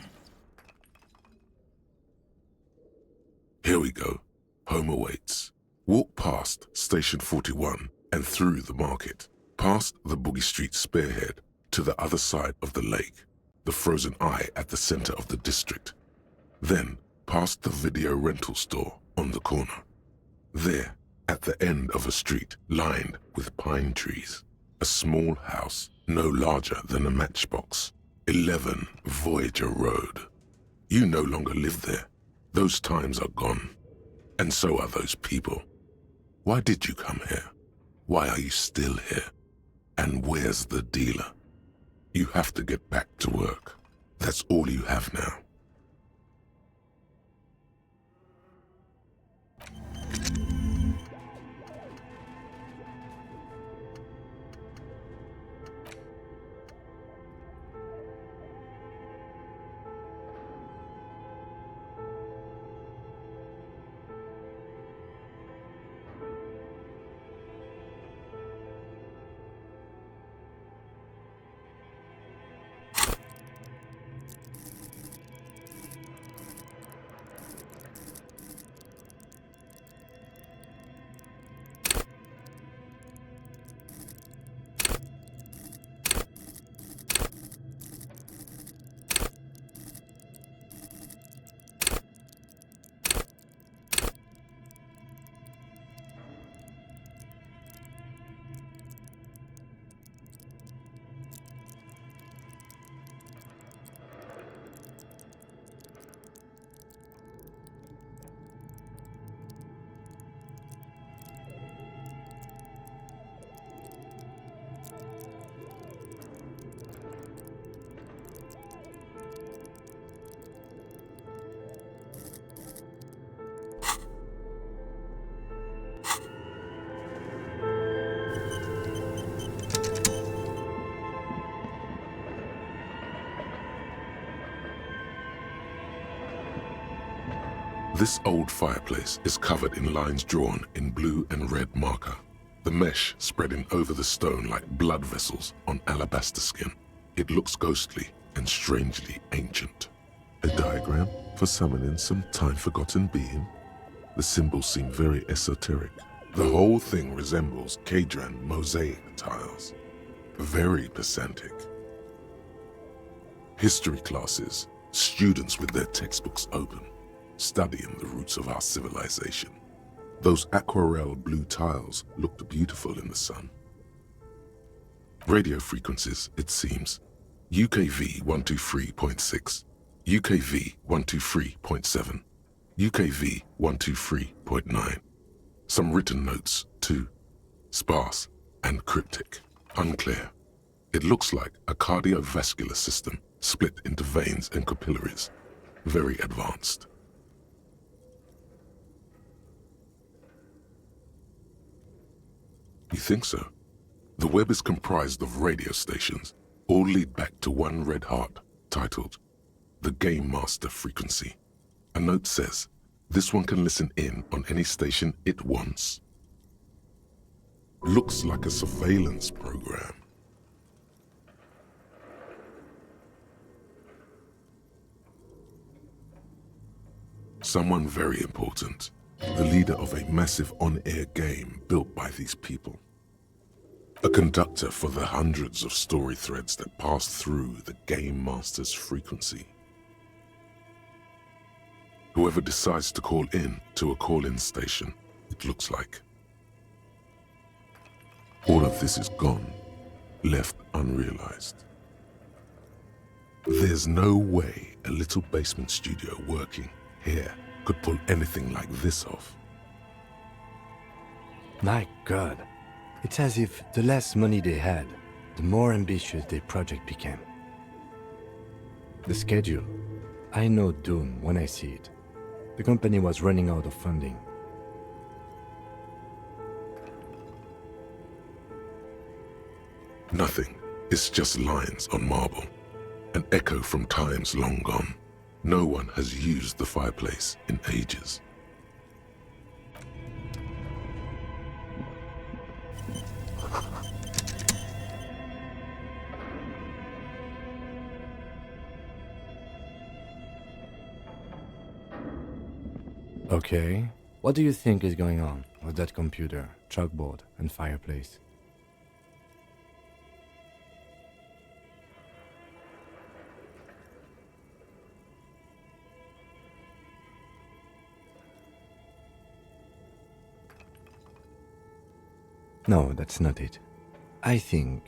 Here we go. Home awaits. Walk past Station 41 and through the market, past the Boogie Street spearhead to the other side of the lake, the frozen eye at the center of the district. Then past the video rental store on the corner. There, at the end of a street lined with pine trees, a small house no larger than a matchbox. 11 Voyager Road. You no longer live there. Those times are gone. And so are those people. Why did you come here? Why are you still here? And where's the dealer? You have to get back to work. That's all you have now. This old fireplace is covered in lines drawn in blue and red marker, the mesh spreading over the stone like blood vessels on alabaster skin. It looks ghostly and strangely ancient. A diagram? For summoning some time-forgotten being? The symbols seem very esoteric. The whole thing resembles Kadran mosaic tiles. Very pedantic. History classes, students with their textbooks open, studying the roots of our civilization. Those aquarelle blue tiles looked beautiful in the sun. Radio frequencies, it seems. UKV 123.6, UKV 123.7, UKV 123.9. Some written notes, too. Sparse and cryptic. Unclear. It looks like a cardiovascular system split into veins and capillaries. Very advanced. You think so? The web is comprised of radio stations, all lead back to one red heart, titled The Game Master Frequency. A note says, this one can listen in on any station it wants. Looks like a surveillance program. Someone very important. The leader of a massive on-air game built by these people. A conductor for the hundreds of story threads that pass through the Game Master's frequency. Whoever decides to call in to a call-in station, it looks like. All of this is gone, left unrealized. There's no way a little basement studio working here could pull anything like this off. My God, it's as if the less money they had, the more ambitious their project became. The schedule. I know doom when I see it. The company was running out of funding. Nothing. It's just lines on marble. An echo from times long gone. No one has used the fireplace in ages. Okay, what do you think is going on with that computer, chalkboard, and fireplace? No, that's not it. I think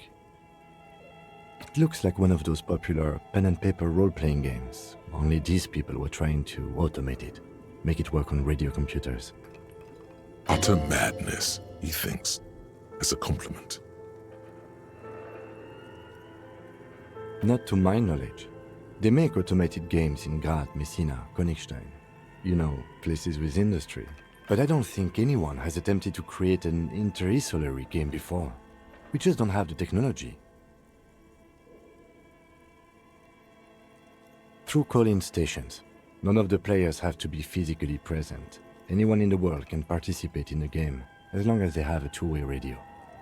it looks like one of those popular pen and paper role-playing games, only these people were trying to automate it, make it work on radio computers. Utter madness, he thinks, as a compliment. Not to my knowledge. They make automated games in Graz, Messina, Königstein. You know, places with industry. But I don't think anyone has attempted to create an inter-isolary game before. We just don't have the technology. Through call-in stations, none of the players have to be physically present. Anyone in the world can participate in the game, as long as they have a two-way radio.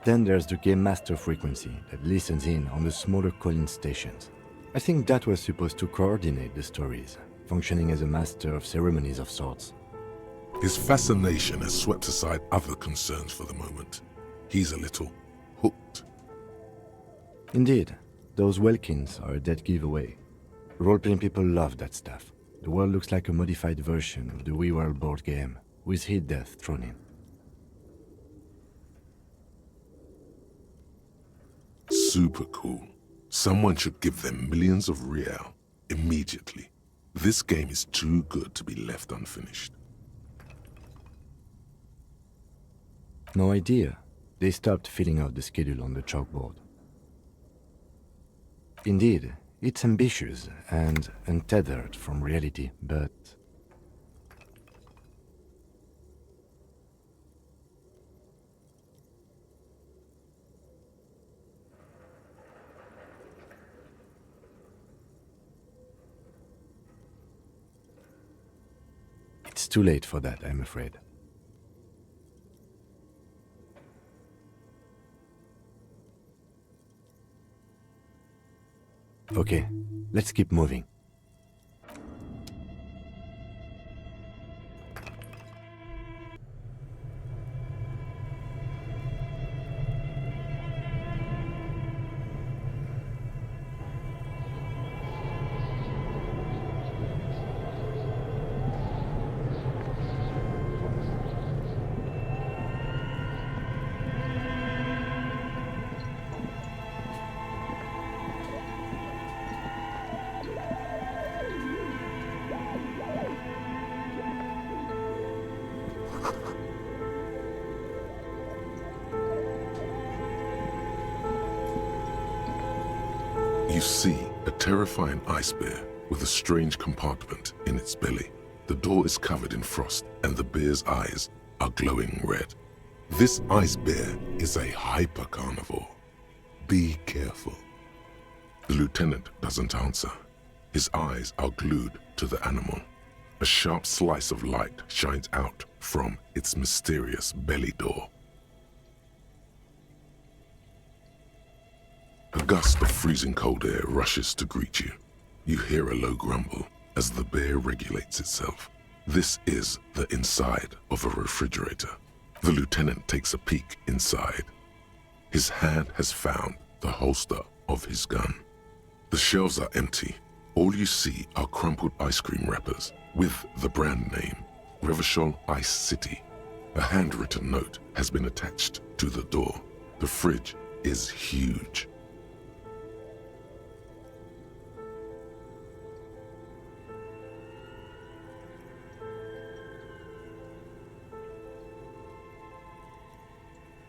Then there's the Game Master frequency that listens in on the smaller call-in stations. I think that was supposed to coordinate the stories, functioning as a master of ceremonies of sorts. His fascination has swept aside other concerns for the moment. He's a little hooked. Indeed, those Welkins are a dead giveaway. Role-playing people love that stuff. The world looks like a modified version of the We World board game, with hit death thrown in. Super cool. Someone should give them millions of real immediately. This game is too good to be left unfinished. No idea. They stopped filling out the schedule on the chalkboard. Indeed, it's ambitious and untethered from reality, but... It's too late for that, I'm afraid. Okay, let's keep moving. You see a terrifying ice bear with a strange compartment in its belly. The door is covered in frost and the bear's eyes are glowing red. This ice bear is a hyper-carnivore. Be careful. The lieutenant doesn't answer. His eyes are glued to the animal. A sharp slice of light shines out from its mysterious belly door. A gust of freezing cold air rushes to greet you. You hear a low grumble as the bear regulates itself. This is the inside of a refrigerator. The lieutenant takes a peek inside. His hand has found the holster of his gun. The shelves are empty. All you see are crumpled ice cream wrappers with the brand name, Revachol Ice City. A handwritten note has been attached to the door. The fridge is huge.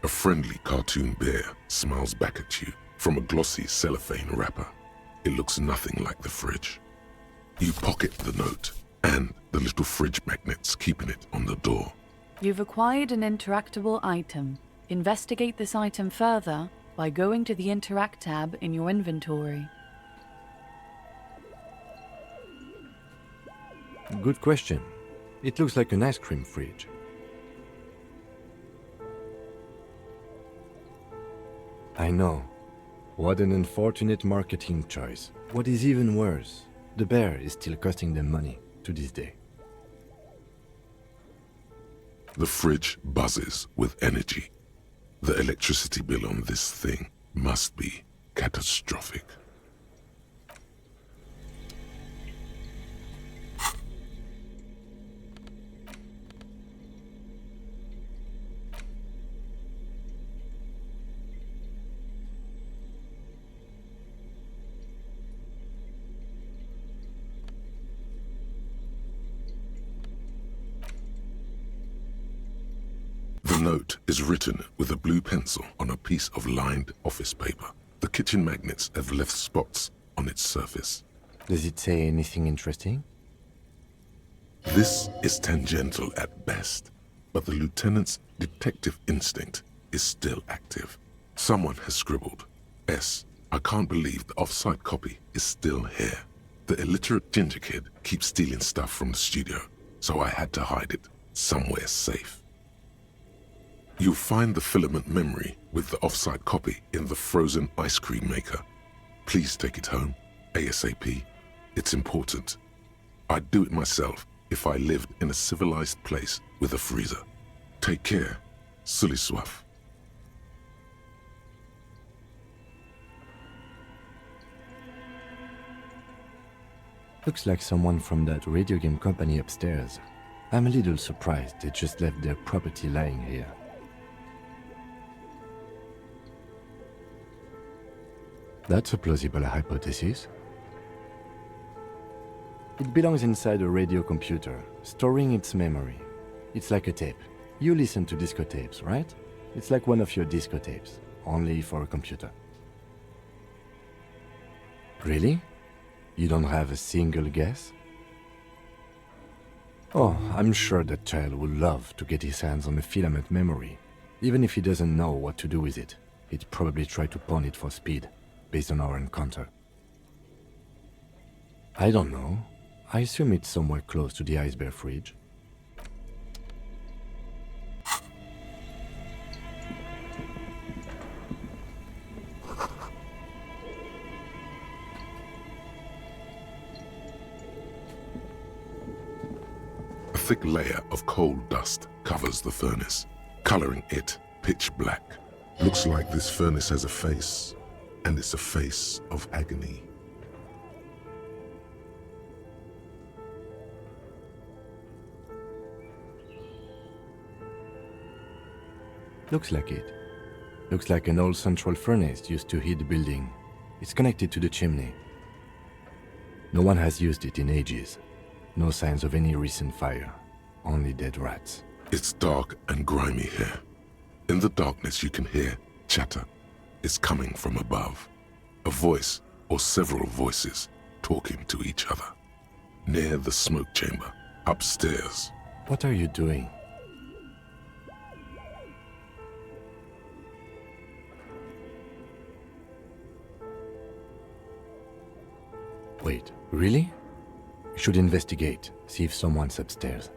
A friendly cartoon bear smiles back at you from a glossy cellophane wrapper. It looks nothing like the fridge. You pocket the note and the little fridge magnets keeping it on the door. You've acquired an interactable item. Investigate this item further by going to the Interact tab in your inventory. Good question. It looks like an ice cream fridge. I know. What an unfortunate marketing choice. What is even worse, the bear is still costing them money to this day. The fridge buzzes with energy. The electricity bill on this thing must be catastrophic. The note is written with a blue pencil on a piece of lined office paper. The kitchen magnets have left spots on its surface. Does it say anything interesting? This is tangential at best, but the lieutenant's detective instinct is still active. Someone has scribbled, S. I can't believe the off-site copy is still here. The illiterate ginger kid keeps stealing stuff from the studio, so I had to hide it somewhere safe. You'll find the filament memory with the off-site copy in the frozen ice cream maker. Please take it home, ASAP. It's important. I'd do it myself if I lived in a civilized place with a freezer. Take care, Sully Soif. Looks like someone from that radio game company upstairs. I'm a little surprised they just left their property lying here. That's a plausible hypothesis. It belongs inside a radio computer, storing its memory. It's like a tape. You listen to disco tapes, right? It's like one of your disco tapes, only for a computer. Really? You don't have a single guess? Oh, I'm sure that child would love to get his hands on a filament memory. Even if he doesn't know what to do with it, he'd probably try to pawn it for speed, based on our encounter. I don't know. I assume it's somewhere close to the ice bear fridge. A thick layer of coal dust covers the furnace, coloring it pitch black. Looks like this furnace has a face, and it's a face of agony. Looks like it. Looks like an old central furnace used to heat the building. It's connected to the chimney. No one has used it in ages. No signs of any recent fire. Only dead rats. It's dark and grimy here. In the darkness you can hear chatter. It's coming from above. A voice or several voices talking to each other. Near the smoke chamber, upstairs. What are you doing? Wait, really? You should investigate, see if someone's upstairs.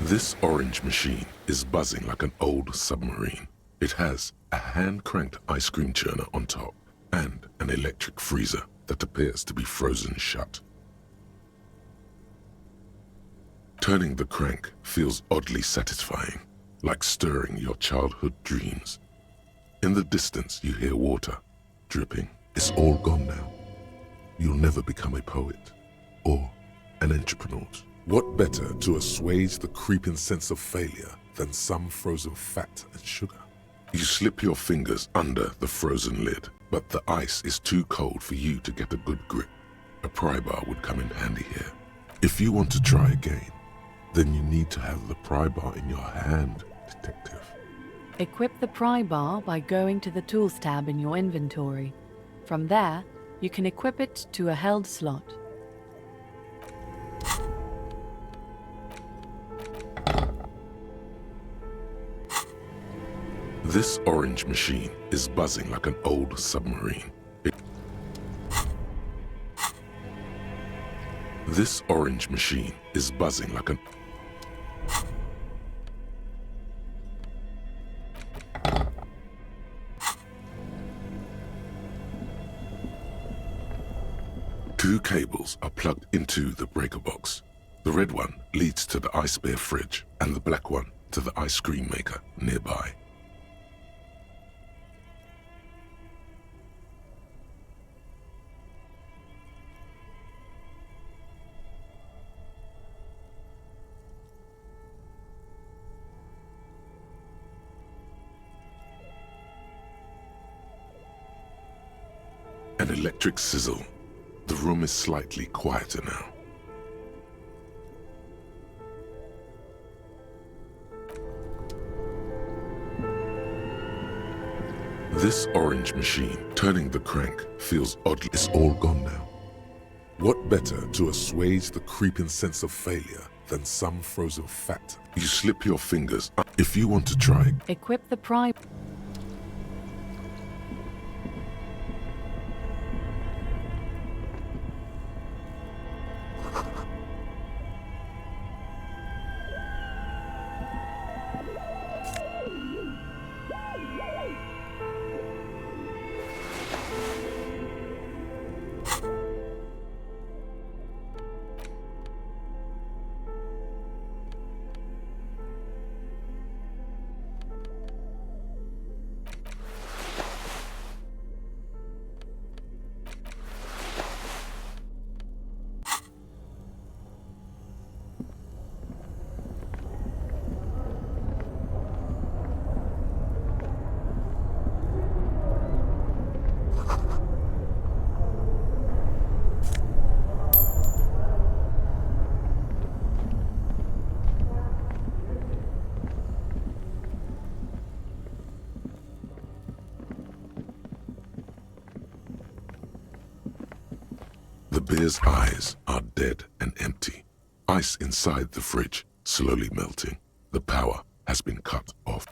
This orange machine is buzzing like an old submarine. It has a hand-cranked ice cream churner on top and an electric freezer that appears to be frozen shut. Turning the crank feels oddly satisfying, like stirring your childhood dreams. In the distance, you hear water dripping. It's all gone now. You'll never become a poet or an entrepreneur. What better to assuage the creeping sense of failure than some frozen fat and sugar? You slip your fingers under the frozen lid, but the ice is too cold for you to get a good grip. A pry bar would come in handy here. If you want to try again, then you need to have the pry bar in your hand, detective. Equip the pry bar by going to the Tools tab in your inventory. From there, you can equip it to a held slot. This orange machine is buzzing like an old submarine. This orange machine is buzzing like an... Two cables are plugged into the breaker box. The red one leads to the ice bear fridge and the black one to the ice cream maker nearby. An electric sizzle. The room is slightly quieter now. This orange machine, turning the crank, feels oddly... It's all gone now. What better to assuage the creeping sense of failure than some frozen fat? You slip your fingers up. If you want to try... Equip the pry... The bear's eyes are dead and empty. Ice inside the fridge slowly melting. The power has been cut off.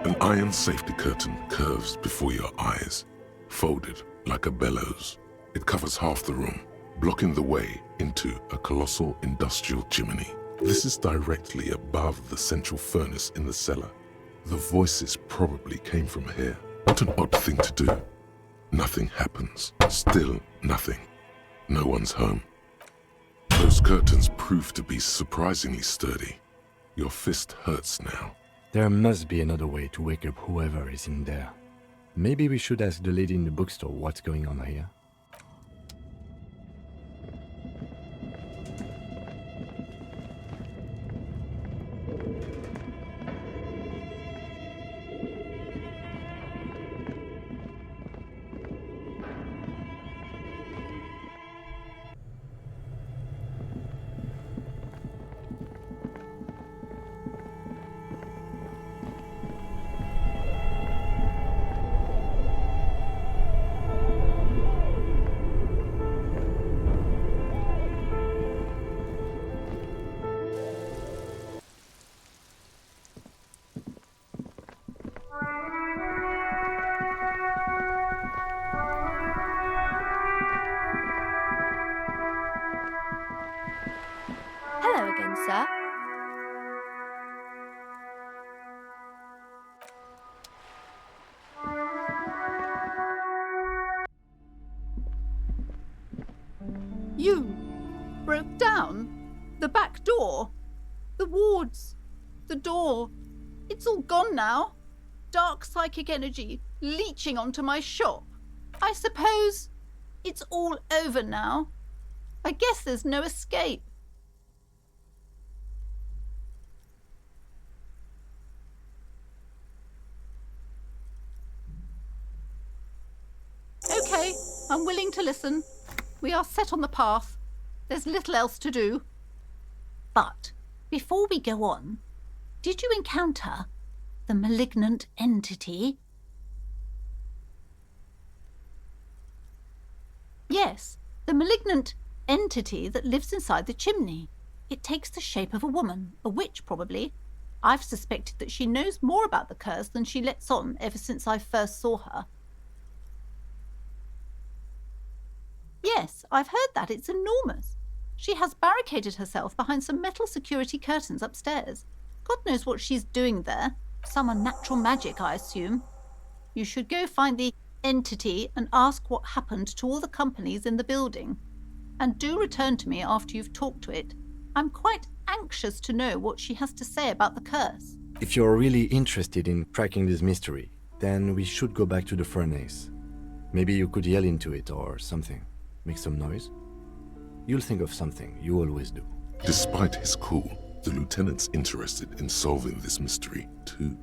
An iron safety curtain curves before your eyes, folded like a bellows. It covers half the room, blocking the way into a colossal industrial chimney. This is directly above the central furnace in the cellar. The voices probably came from here. What an odd thing to do. Nothing happens. Still nothing. No one's home. Those curtains prove to be surprisingly sturdy. Your fist hurts now. There must be another way to wake up whoever is in there. Maybe we should ask the lady in the bookstore what's going on here. Hello again, sir. You broke down the back door, the wards, the door. It's all gone now. Dark psychic energy leeching onto my shop. I suppose it's all over now. I guess there's no escape. Okay, I'm willing to listen. We are set on the path. There's little else to do. But before we go on, did you encounter the malignant entity? Yes, the malignant entity that lives inside the chimney. It takes the shape of a woman, a witch probably. I've suspected that she knows more about the curse than she lets on ever since I first saw her. Yes, I've heard that. It's enormous. She has barricaded herself behind some metal security curtains upstairs. God knows what she's doing there. Some unnatural magic, I assume. You should go find the entity and ask what happened to all the companies in the building. And do return to me after you've talked to it. I'm quite anxious to know what she has to say about the curse. If you're really interested in cracking this mystery, then we should go back to the furnace. Maybe you could yell into it or something. Make some noise. You'll think of something, you always do. Despite his cool, the lieutenant's interested in solving this mystery too.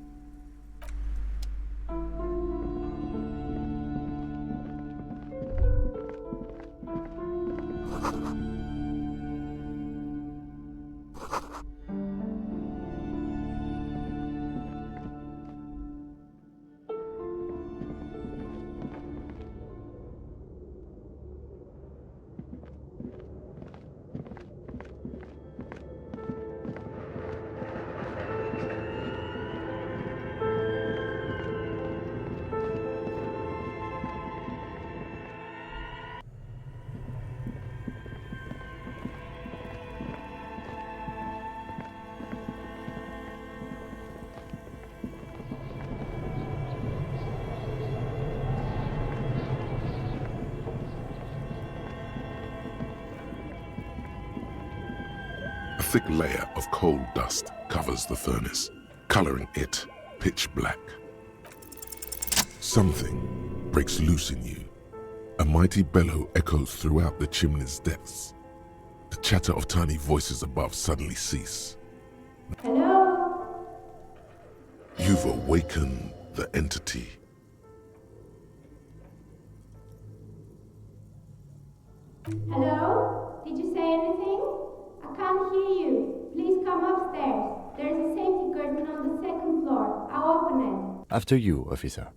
A thick layer of coal dust covers the furnace, coloring it pitch black. Something breaks loose in you. A mighty bellow echoes throughout the chimney's depths. The chatter of tiny voices above suddenly cease. Hello? You've awakened the entity. Hello? Did you say anything? I can't hear you. Please come upstairs. There's a safety curtain on the second floor. I'll open it. After you, officer.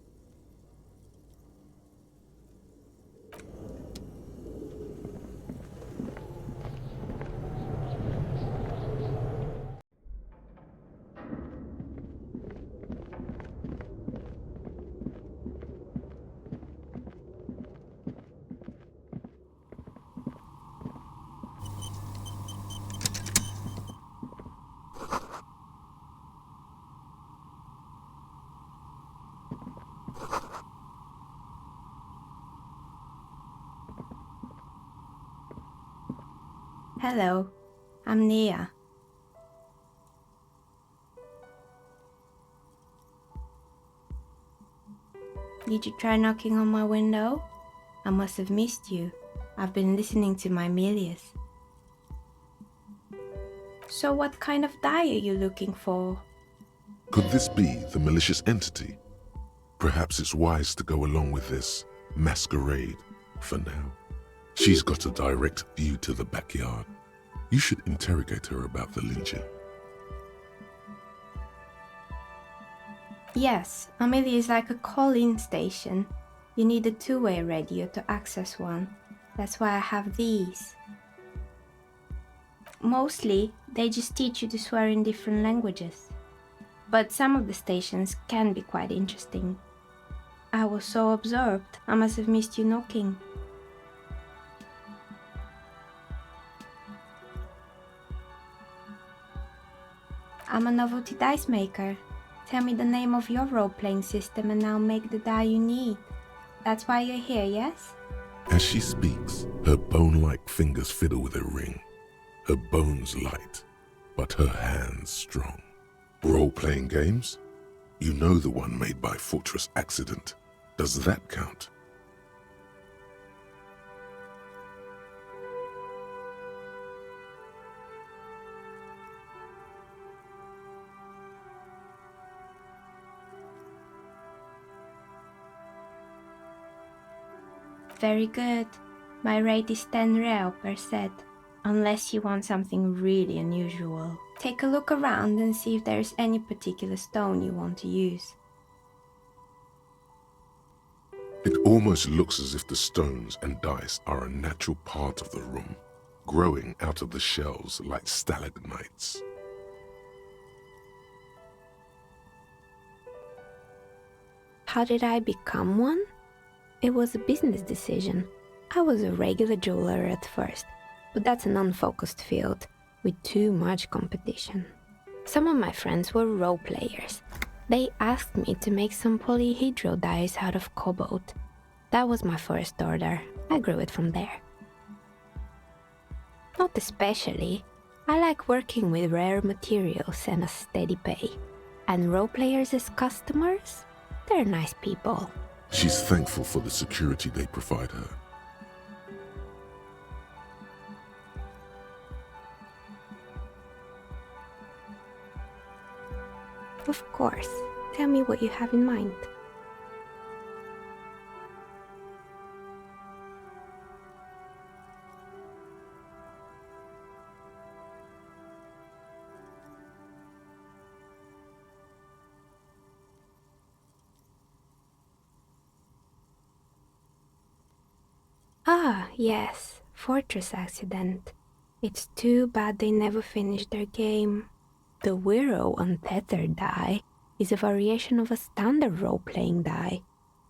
Hello, I'm Nia. Did you try knocking on my window? I must have missed you. I've been listening to my Milius. So what kind of die are you looking for? Could this be the malicious entity? Perhaps it's wise to go along with this masquerade for now. She's got a direct view to the backyard. You should interrogate her about the lynching. Yes, Amelia is like a call-in station. You need a two-way radio to access one. That's why I have these. Mostly, they just teach you to swear in different languages. But some of the stations can be quite interesting. I was so absorbed, I must have missed you knocking. I'm a novelty dice maker. Tell me the name of your role-playing system and I'll make the die you need. That's why you're here, yes? As she speaks, her bone-like fingers fiddle with a ring. Her bones light, but her hands strong. Role-playing games? You know the one made by Fortress Accident. Does that count? Very good. My rate is 10 real per set, unless you want something really unusual. Take a look around and see if there's any particular stone you want to use. It almost looks as if the stones and dice are a natural part of the room, growing out of the shells like stalagmites. How did I become one? It was a business decision. I was a regular jeweler at first, but that's an unfocused field with too much competition. Some of my friends were role players. They asked me to make some polyhedral dice out of cobalt. That was my first order. I grew it from there. Not especially. I like working with rare materials and a steady pay. And role players as customers? They're nice people. She's thankful for the security they provide her. Of course. Tell me what you have in mind. Ah, yes, Fortress Accident. It's too bad they never finished their game. The Wiro Untethered die is a variation of a standard role-playing die,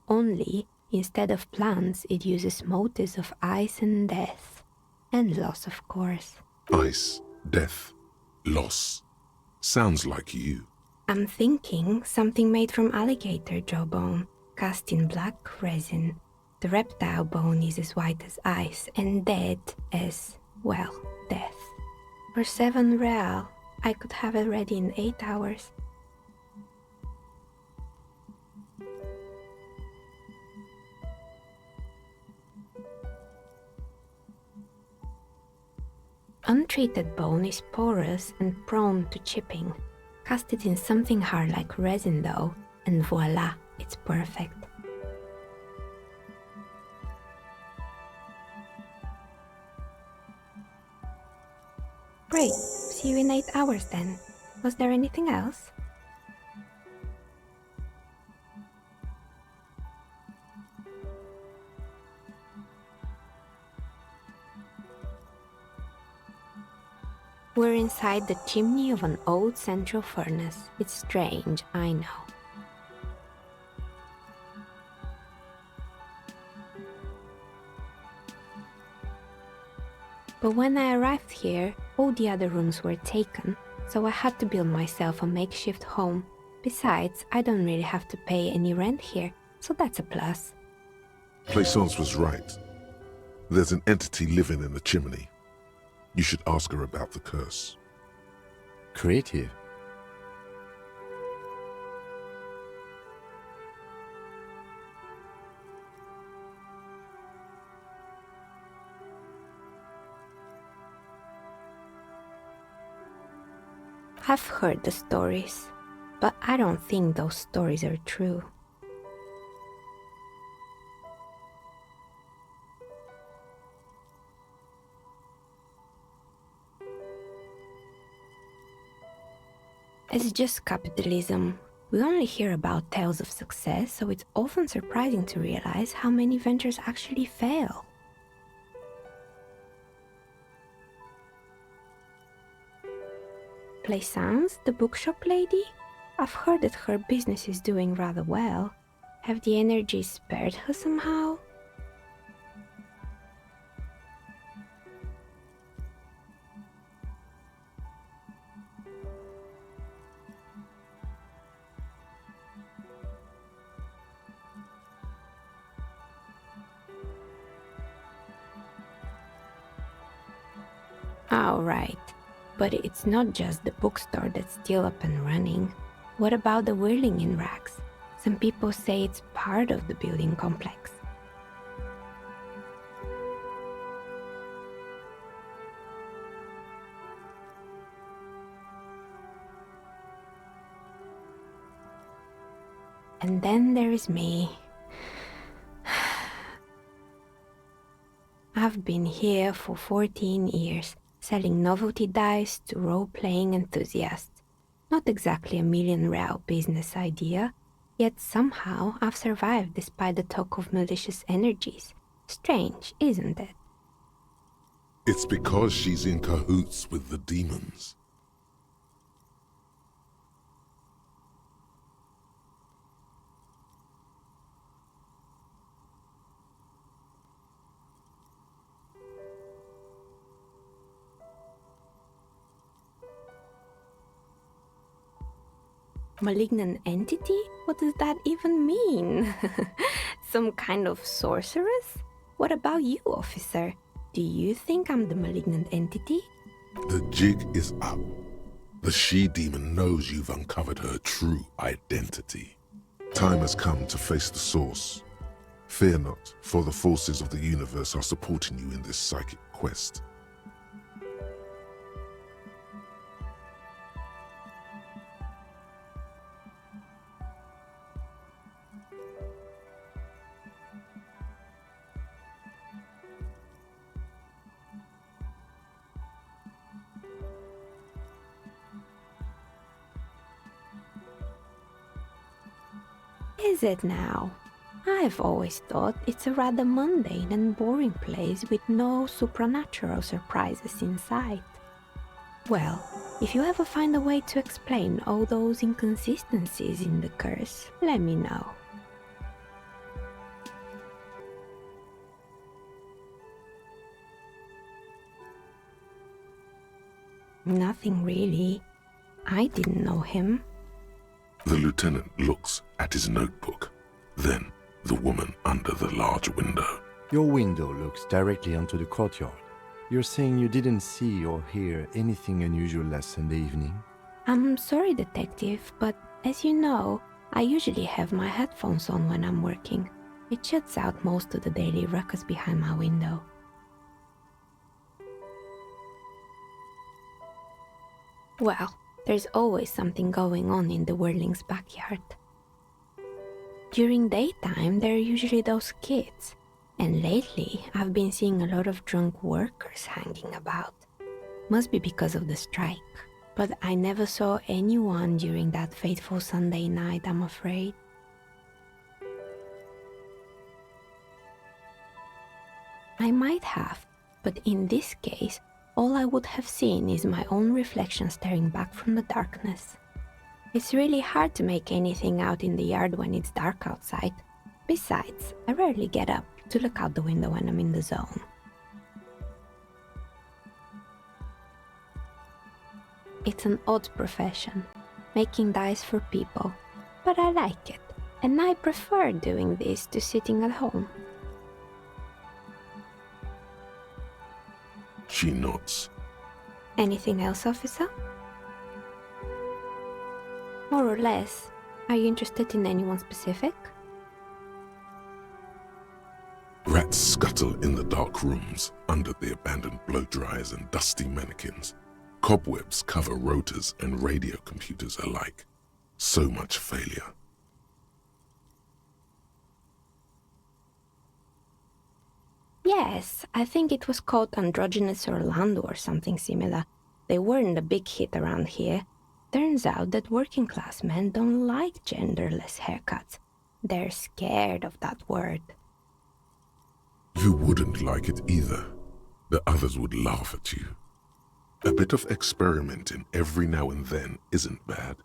only instead of plants it uses motifs of ice and death. And loss, of course. Ice, death, loss. Sounds like you. I'm thinking something made from alligator jawbone, cast in black resin. The reptile bone is as white as ice and dead as, well, death. For 7 real, I could have it ready in 8 hours. Untreated bone is porous and prone to chipping. Cast it in something hard like resin though, and voila, it's perfect. Great, see you in 8 hours then. Was there anything else? We're inside the chimney of an old central furnace. It's strange, I know. But when I arrived here, all the other rooms were taken, so I had to build myself a makeshift home. Besides, I don't really have to pay any rent here, so that's a plus. Plaisance was right. There's an entity living in the chimney. You should ask her about the curse. Creative. I've heard the stories, but I don't think those stories are true. It's just capitalism. We only hear about tales of success, so it's often surprising to realize how many ventures actually fail. Plaisance, the bookshop lady? I've heard that her business is doing rather well. Have the energies spared her somehow? Oh, right. But it's not just the bookstore that's still up and running. What about the whirling in racks? Some people say it's part of the building complex. And then there is me. I've been here for 14 years, selling novelty dice to role-playing enthusiasts. Not exactly a million-real business idea, yet somehow I've survived despite the talk of malicious energies. Strange, isn't it? It's because she's in cahoots with the demons. Malignant entity? What does that even mean? Some kind of sorceress? What about you, officer? Do you think I'm the malignant entity? The jig is up. The she-demon knows you've uncovered her true identity. Time has come to face the source. Fear not, for the forces of the universe are supporting you in this psychic quest. Is it now? I've always thought it's a rather mundane and boring place with no supernatural surprises in sight. Well, if you ever find a way to explain all those inconsistencies in the curse, let me know. Nothing really. I didn't know him. The lieutenant looks at his notebook, then the woman under the large window. Your window looks directly onto the courtyard. You're saying you didn't see or hear anything unusual last Sunday evening? I'm sorry, detective, but as you know, I usually have my headphones on when I'm working. It shuts out most of the daily ruckus behind my window. Well, there's always something going on in the Whirling's backyard. During daytime, there are usually those kids, and lately I've been seeing a lot of drunk workers hanging about. Must be because of the strike, but I never saw anyone during that fateful Sunday night, I'm afraid. I might have, but in this case, all I would have seen is my own reflection staring back from the darkness. It's really hard to make anything out in the yard when it's dark outside. Besides, I rarely get up to look out the window when I'm in the zone. It's an odd profession, making dice for people, but I like it, and I prefer doing this to sitting at home. She nods. Anything else, officer? More or less. Are you interested in anyone specific? Rats scuttle in the dark rooms under the abandoned blow dryers and dusty mannequins. Cobwebs cover rotors and radio computers alike. So much failure. Yes, I think it was called Androgynous Orlando or something similar. They weren't a big hit around here. Turns out that working class men don't like genderless haircuts. They're scared of that word. You wouldn't like it either. The others would laugh at you. A bit of experimenting every now and then isn't bad.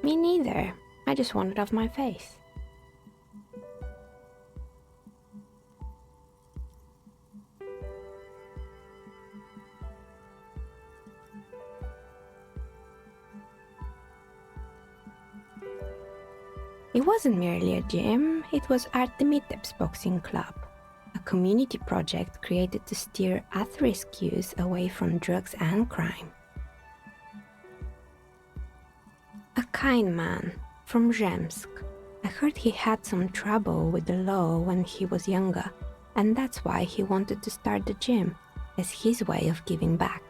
Me neither. I just want it off my face. It wasn't merely a gym, it was Artemitep's boxing club, a community project created to steer at-risk youth away from drugs and crime. A kind man from Zemsk. I heard he had some trouble with the law when he was younger, and that's why he wanted to start the gym, as his way of giving back.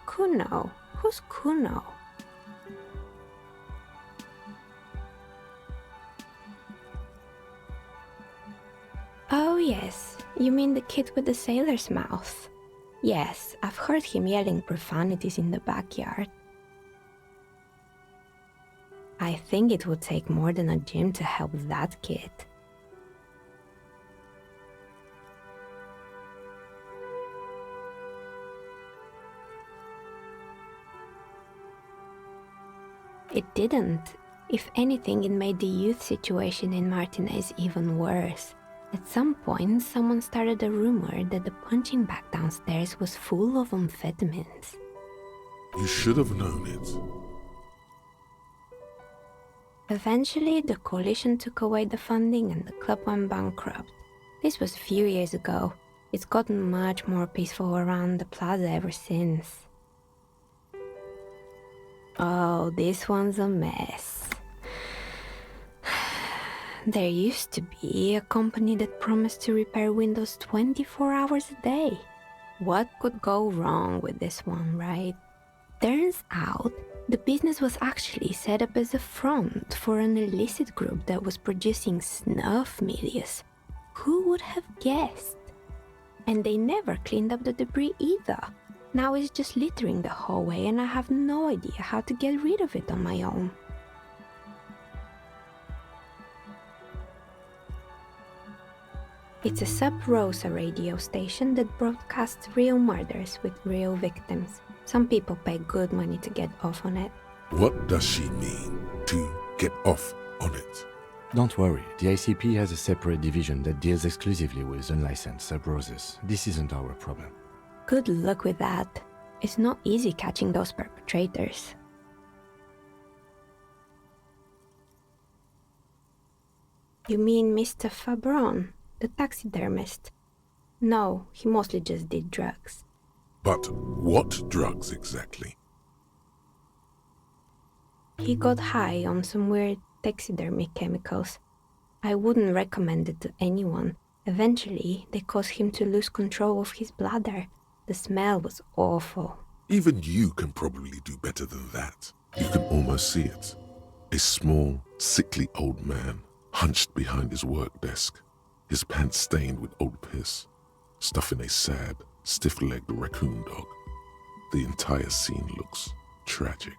Kuno. Who's Kuno? Oh yes, you mean the kid with the sailor's mouth. Yes, I've heard him yelling profanities in the backyard. I think it would take more than a gym to help that kid. It didn't. If anything, it made the youth situation in Martinez even worse. At some point, someone started a rumor that the punching bag downstairs was full of amphetamines. You should have known it. Eventually, the coalition took away the funding and the club went bankrupt. This was a few years ago. It's gotten much more peaceful around the plaza ever since. Oh, this one's a mess. There used to be a company that promised to repair windows 24 hours a day. What could go wrong with this one, right? Turns out, the business was actually set up as a front for an illicit group that was producing snuff medias. Who would have guessed? And they never cleaned up the debris either. Now it's just littering the hallway and I have no idea how to get rid of it on my own. It's a sub-Rosa radio station that broadcasts real murders with real victims. Some people pay good money to get off on it. What does she mean, to get off on it? Don't worry, the ICP has a separate division that deals exclusively with unlicensed sub-Roses. This isn't our problem. Good luck with that. It's not easy catching those perpetrators. You mean Mr. Fabron, the taxidermist? No, he mostly just did drugs. But what drugs exactly? He got high on some weird taxidermy chemicals. I wouldn't recommend it to anyone. Eventually, they caused him to lose control of his bladder. The smell was awful. Even you can probably do better than that. You can almost see it. A small, sickly old man, hunched behind his work desk, his pants stained with old piss, stuffing a sad, stiff-legged raccoon dog. The entire scene looks tragic.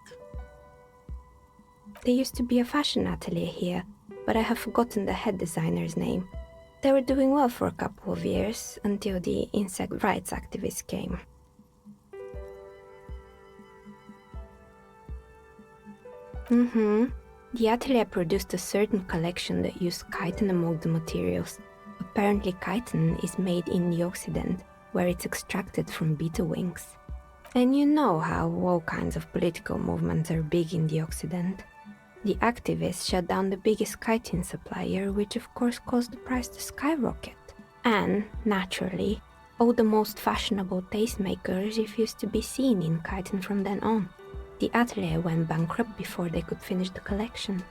There used to be a fashion atelier here, but I have forgotten the head designer's name. They were doing well for a couple of years, until the insect rights activists came. The atelier produced a certain collection that used chitin among the materials, a Apparently chitin is made in the Occident, where it's extracted from beetle wings. And you know how all kinds of political movements are big in the Occident. The activists shut down the biggest chitin supplier, which of course caused the price to skyrocket. And, naturally, all the most fashionable tastemakers refused to be seen in chitin from then on. The atelier went bankrupt before they could finish the collection.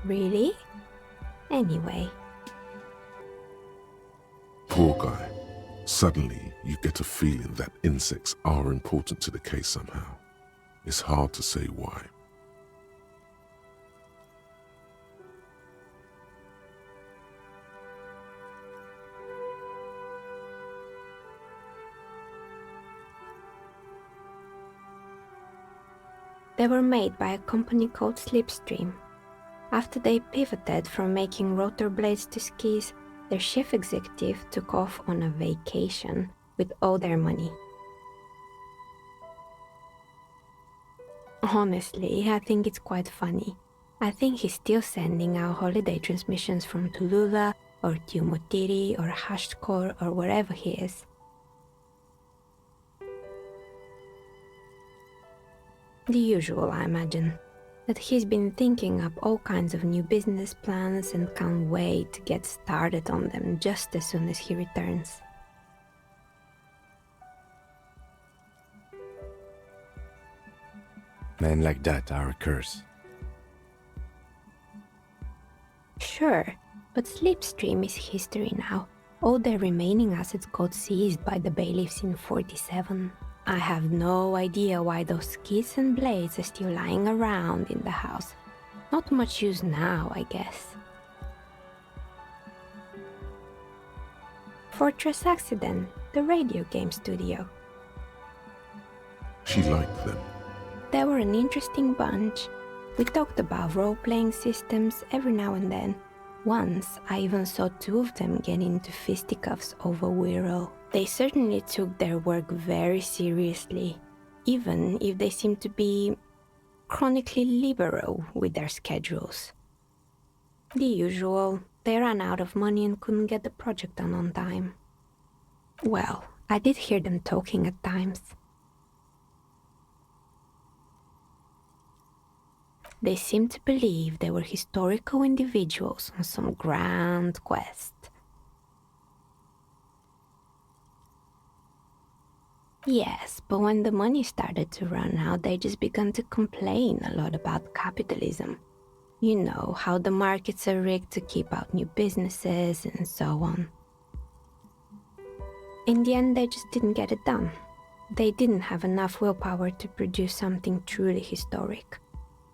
Really? Anyway. Poor guy. Suddenly, you get a feeling that insects are important to the case somehow. It's hard to say why. They were made by a company called Slipstream. After they pivoted from making rotor blades to skis, their chief executive took off on a vacation with all their money. Honestly, I think it's quite funny. I think he's still sending out holiday transmissions from Tulula or Tiumotiri or Hashtkor or wherever he is. The usual, I imagine. That he's been thinking up all kinds of new business plans and can't wait to get started on them just as soon as he returns. Men like that are a curse. Sure, but Slipstream is history now. All their remaining assets got seized by the bailiffs in 47. I have no idea why those skis and blades are still lying around in the house. Not much use now, I guess. Fortress Accident, the radio game studio. She liked them. They were an interesting bunch. We talked about role-playing systems every now and then. Once, I even saw two of them get into fisticuffs over Wirral. They certainly took their work very seriously, even if they seemed to be chronically liberal with their schedules. The usual, they ran out of money and couldn't get the project done on time. Well, I did hear them talking at times. They seemed to believe they were historical individuals on some grand quest. Yes, but when the money started to run out, they just began to complain a lot about capitalism. You know, how the markets are rigged to keep out new businesses and so on. In the end, they just didn't get it done. They didn't have enough willpower to produce something truly historic,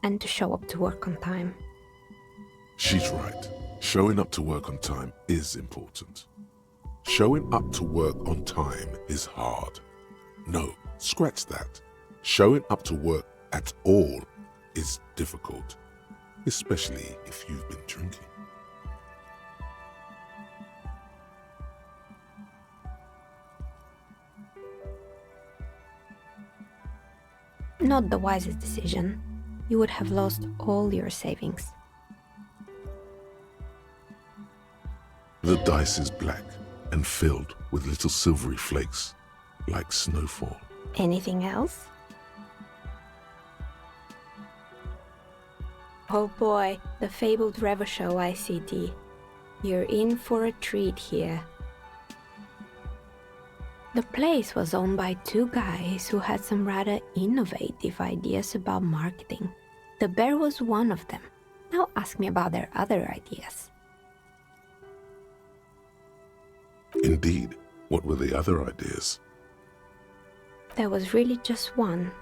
and to show up to work on time. She's right. Showing up to work on time is important. Showing up to work on time is hard. No, scratch that. Showing up to work at all is difficult, especially if you've been drinking. Not the wisest decision. You would have lost all your savings. The dice is black and filled with little silvery flakes, like snowfall. Anything else? Oh boy, the fabled Revachol ICT. You're in for a treat here. The place was owned by two guys who had some rather innovative ideas about marketing. The bear was one of them. Now ask me about their other ideas. Indeed, what were the other ideas? There was really just one,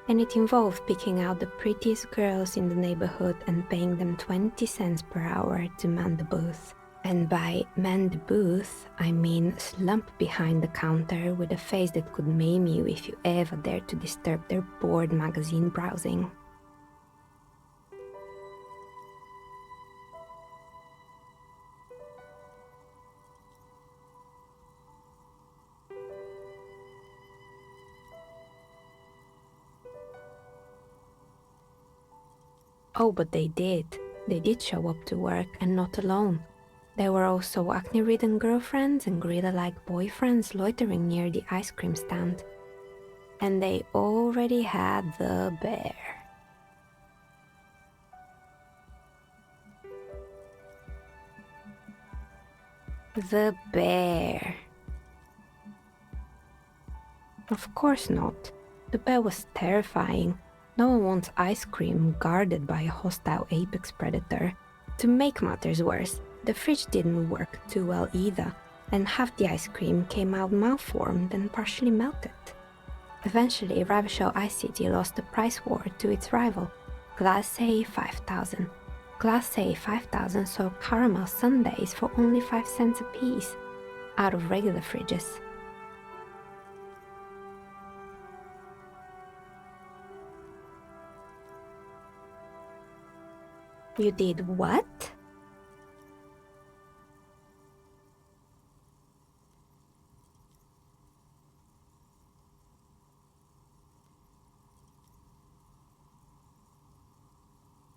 and it involved picking out the prettiest girls in the neighborhood and paying them 20 cents per hour to man the booth. And by man the booth, I mean slump behind the counter with a face that could maim you if you ever dared to disturb their bored magazine browsing. Oh, but they did. They did show up to work, and not alone. There were also acne-ridden girlfriends and gorilla-like boyfriends loitering near the ice cream stand. And they already had the bear. The bear. Of course not. The bear was terrifying. No one wants ice cream guarded by a hostile apex predator. To make matters worse, the fridge didn't work too well either, and half the ice cream came out malformed and partially melted. Eventually, Ravishell Ice City lost the price war to its rival, Glace 5000. Glace 5000 sold caramel sundaes for only 5 cents a piece, out of regular fridges. You did what?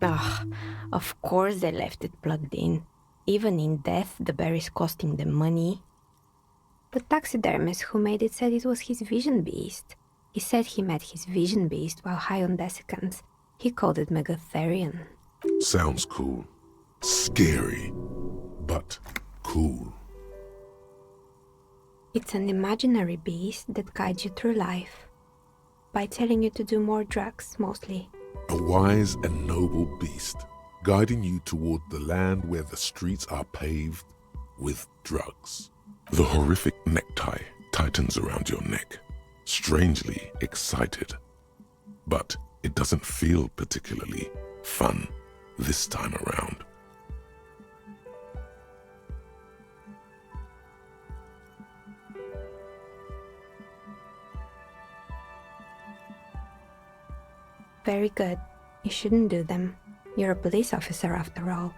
Ugh, of course they left it plugged in. Even in death, the bear is costing them money. The taxidermist who made it said it was his vision beast. He said he met his vision beast while high on desiccants. He called it Megatherion. Sounds cool. Scary, but cool. It's an imaginary beast that guides you through life. By telling you to do more drugs, mostly. A wise and noble beast, guiding you toward the land where the streets are paved with drugs. The horrific necktie tightens around your neck, strangely excited. But it doesn't feel particularly fun this time around. Very good. You shouldn't do them. You're a police officer after all.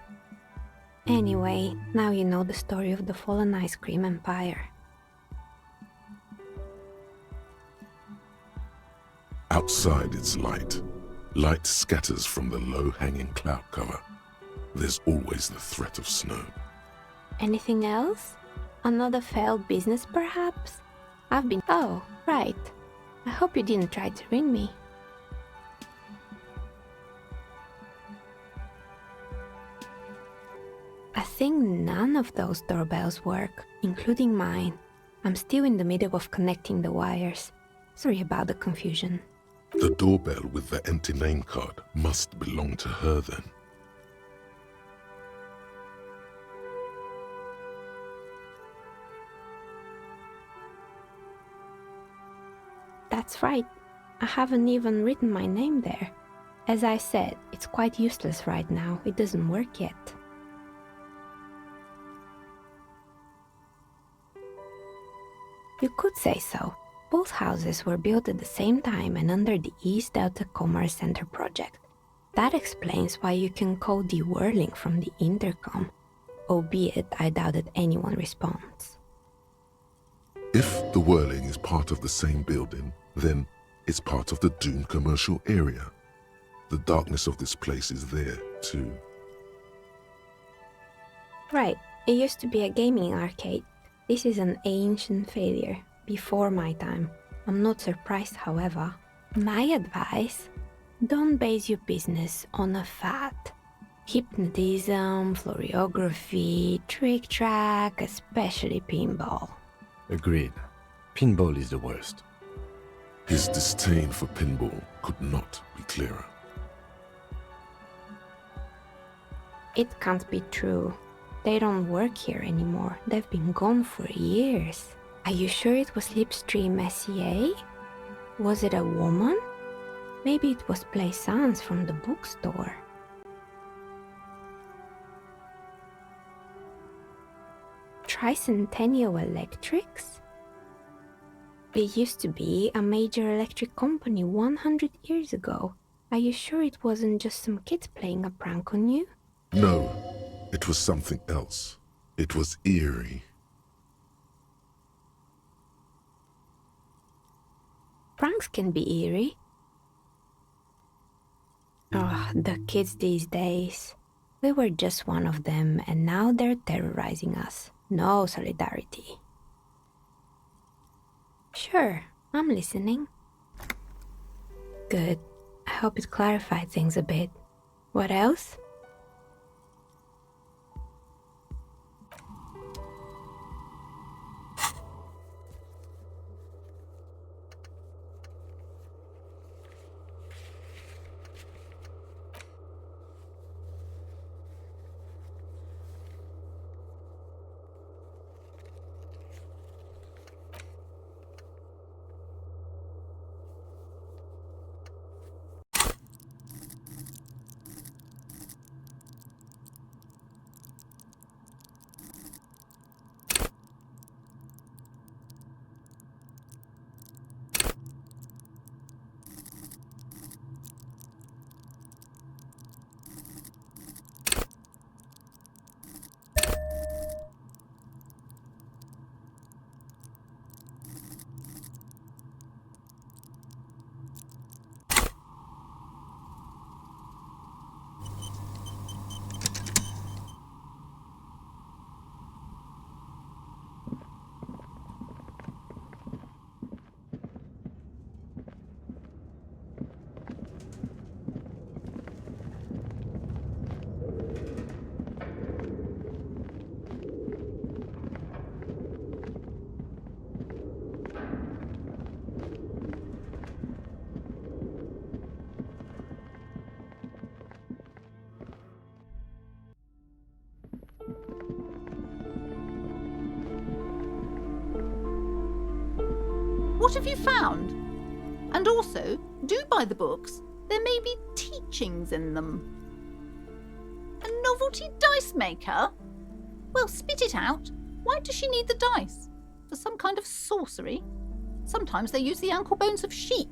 Anyway, now you know the story of the fallen ice cream empire. Outside it's light. Light scatters from the low-hanging cloud cover. There's always the threat of snow. Anything else? Another failed business, perhaps? Oh, right. I hope you didn't try to ring me. I think none of those doorbells work, including mine. I'm still in the middle of connecting the wires. Sorry about the confusion. The doorbell with the empty name card must belong to her then. That's right. I haven't even written my name there. As I said, it's quite useless right now. It doesn't work yet. You could say so. Both houses were built at the same time and under the East Delta Commerce Center project. That explains why you can call the whirling from the intercom, albeit I doubt that anyone responds. If the whirling is part of the same building, then it's part of the Dune commercial area. The darkness of this place is there, too. Right, it used to be a gaming arcade. This is an ancient failure, before my time. I'm not surprised, however. My advice? Don't base your business on a fad. Hypnotism, fluorography, trick-track, especially pinball. Agreed. Pinball is the worst. His disdain for pinball could not be clearer. It can't be true. They don't work here anymore. They've been gone for years. Are you sure it was Slipstream SEA? Was it a woman? Maybe it was Plaisance from the bookstore. Tricentennial Electrics? It used to be a major electric company 100 years ago. Are you sure it wasn't just some kids playing a prank on you? No, it was something else. It was eerie. Pranks can be eerie. Oh, the kids these days. We were just one of them, and now they're terrorizing us. No solidarity. Sure, I'm listening. Good. I hope it clarified things a bit. What else? What have you found? And also, do buy the books. There may be teachings in them. A novelty dice maker? Well, spit it out. Why does she need the dice? For some kind of sorcery? Sometimes they use the ankle bones of sheep.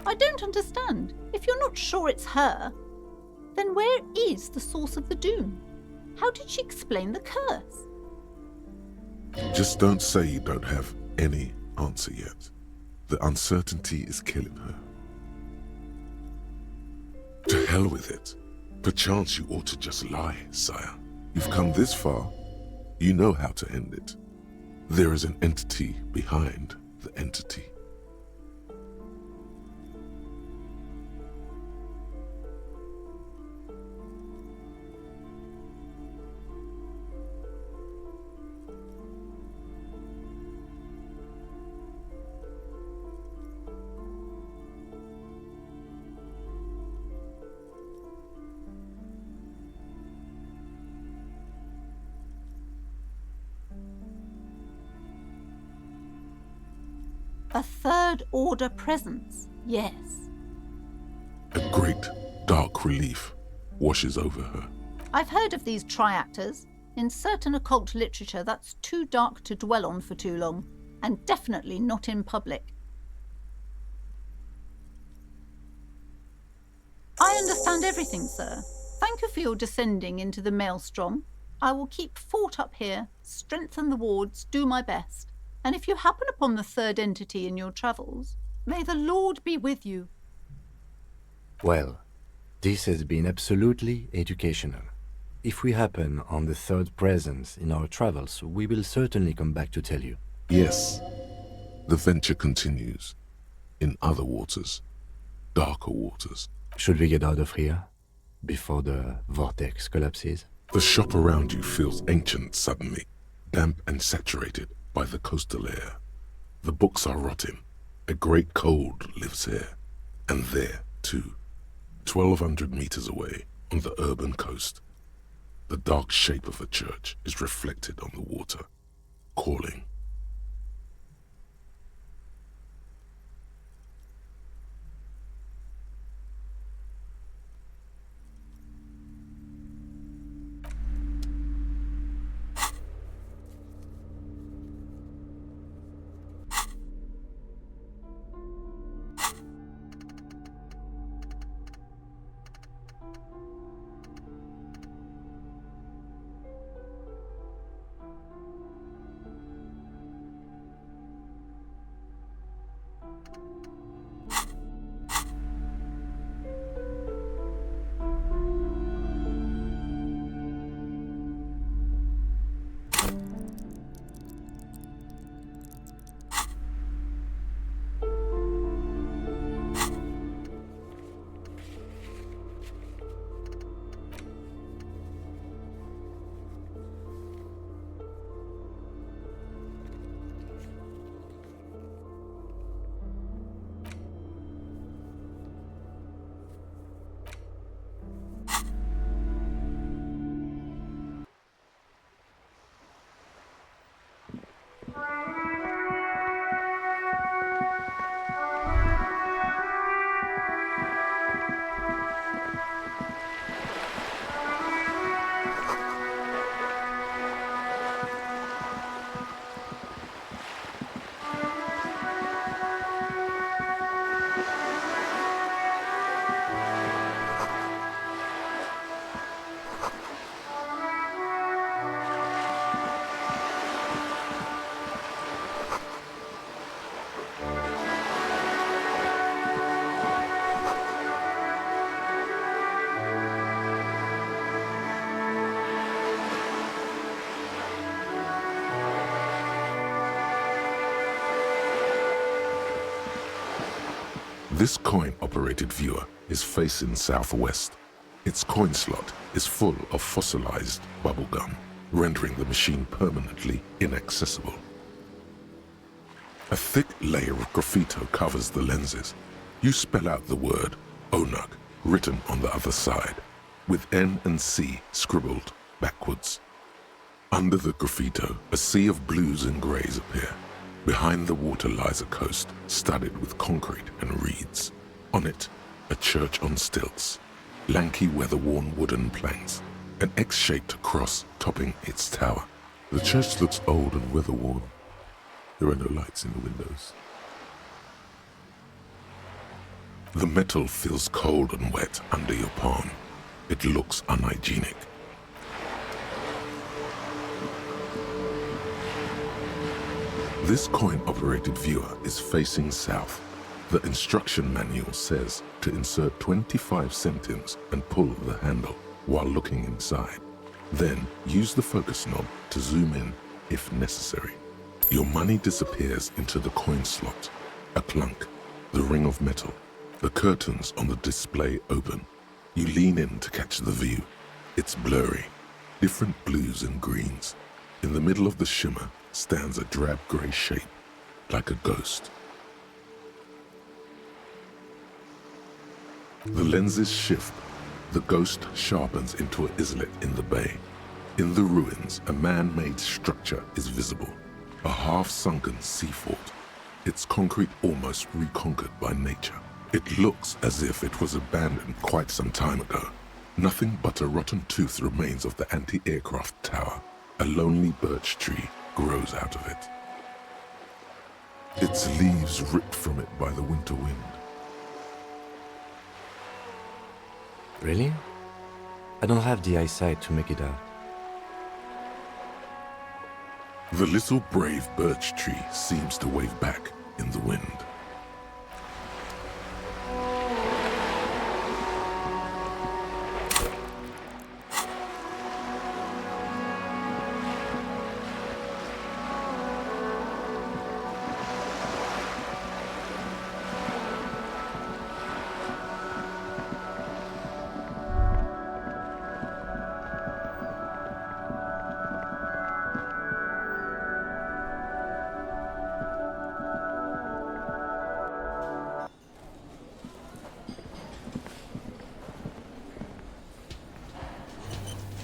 I don't understand. If you're not sure it's her, then where is the source of the doom? How did she explain the curse? Just don't say you don't have any answer yet. The uncertainty is killing her. To hell with it. Perchance you ought to just lie, sire. You've come this far. You know how to end it. There is an entity behind the entity. A third order presence, yes. A great dark relief washes over her. I've heard of these triactors. In certain occult literature, that's too dark to dwell on for too long, and definitely not in public. I understand everything, sir. Thank you for your descending into the maelstrom. I will keep fort up here, strengthen the wards, do my best. And if you happen upon the third entity in your travels, may the Lord be with you. Well, this has been absolutely educational. If we happen on the third presence in our travels, we will certainly come back to tell you. Yes, the venture continues. In other waters, darker waters. Should we get out of here before the vortex collapses? The shop around you feels ancient suddenly, damp and saturated by the coastal air. The books are rotting. A great cold lives here, and there, too. 1,200 meters away, on the urban coast, the dark shape of a church is reflected on the water, calling. This coin-operated viewer is facing southwest. Its coin slot is full of fossilized bubblegum, rendering the machine permanently inaccessible. A thick layer of graffito covers the lenses. You spell out the word Onug written on the other side, with N and C scribbled backwards. Under the graffito, a sea of blues and greys appear. Behind the water lies a coast studded with concrete and reeds. On it, a church on stilts, lanky weather-worn wooden planks, an X-shaped cross topping its tower. The church looks old and weather-worn. There are no lights in the windows. The metal feels cold and wet under your palm. It looks unhygienic. This coin-operated viewer is facing south. The instruction manual says to insert 25 centimes and pull the handle while looking inside. Then use the focus knob to zoom in if necessary. Your money disappears into the coin slot. A clunk, the ring of metal. The curtains on the display open. You lean in to catch the view. It's blurry, different blues and greens. In the middle of the shimmer stands a drab grey shape, like a ghost. The lenses shift. The ghost sharpens into an islet in the bay. In the ruins, a man-made structure is visible, a half-sunken sea fort, its concrete almost reconquered by nature. It looks as if it was abandoned quite some time ago. Nothing but a rotten tooth remains of the anti-aircraft tower. A lonely birch tree grows out of it. Its leaves ripped from it by the winter wind. Really? I don't have the eyesight to make it out. The little brave birch tree seems to wave back in the wind.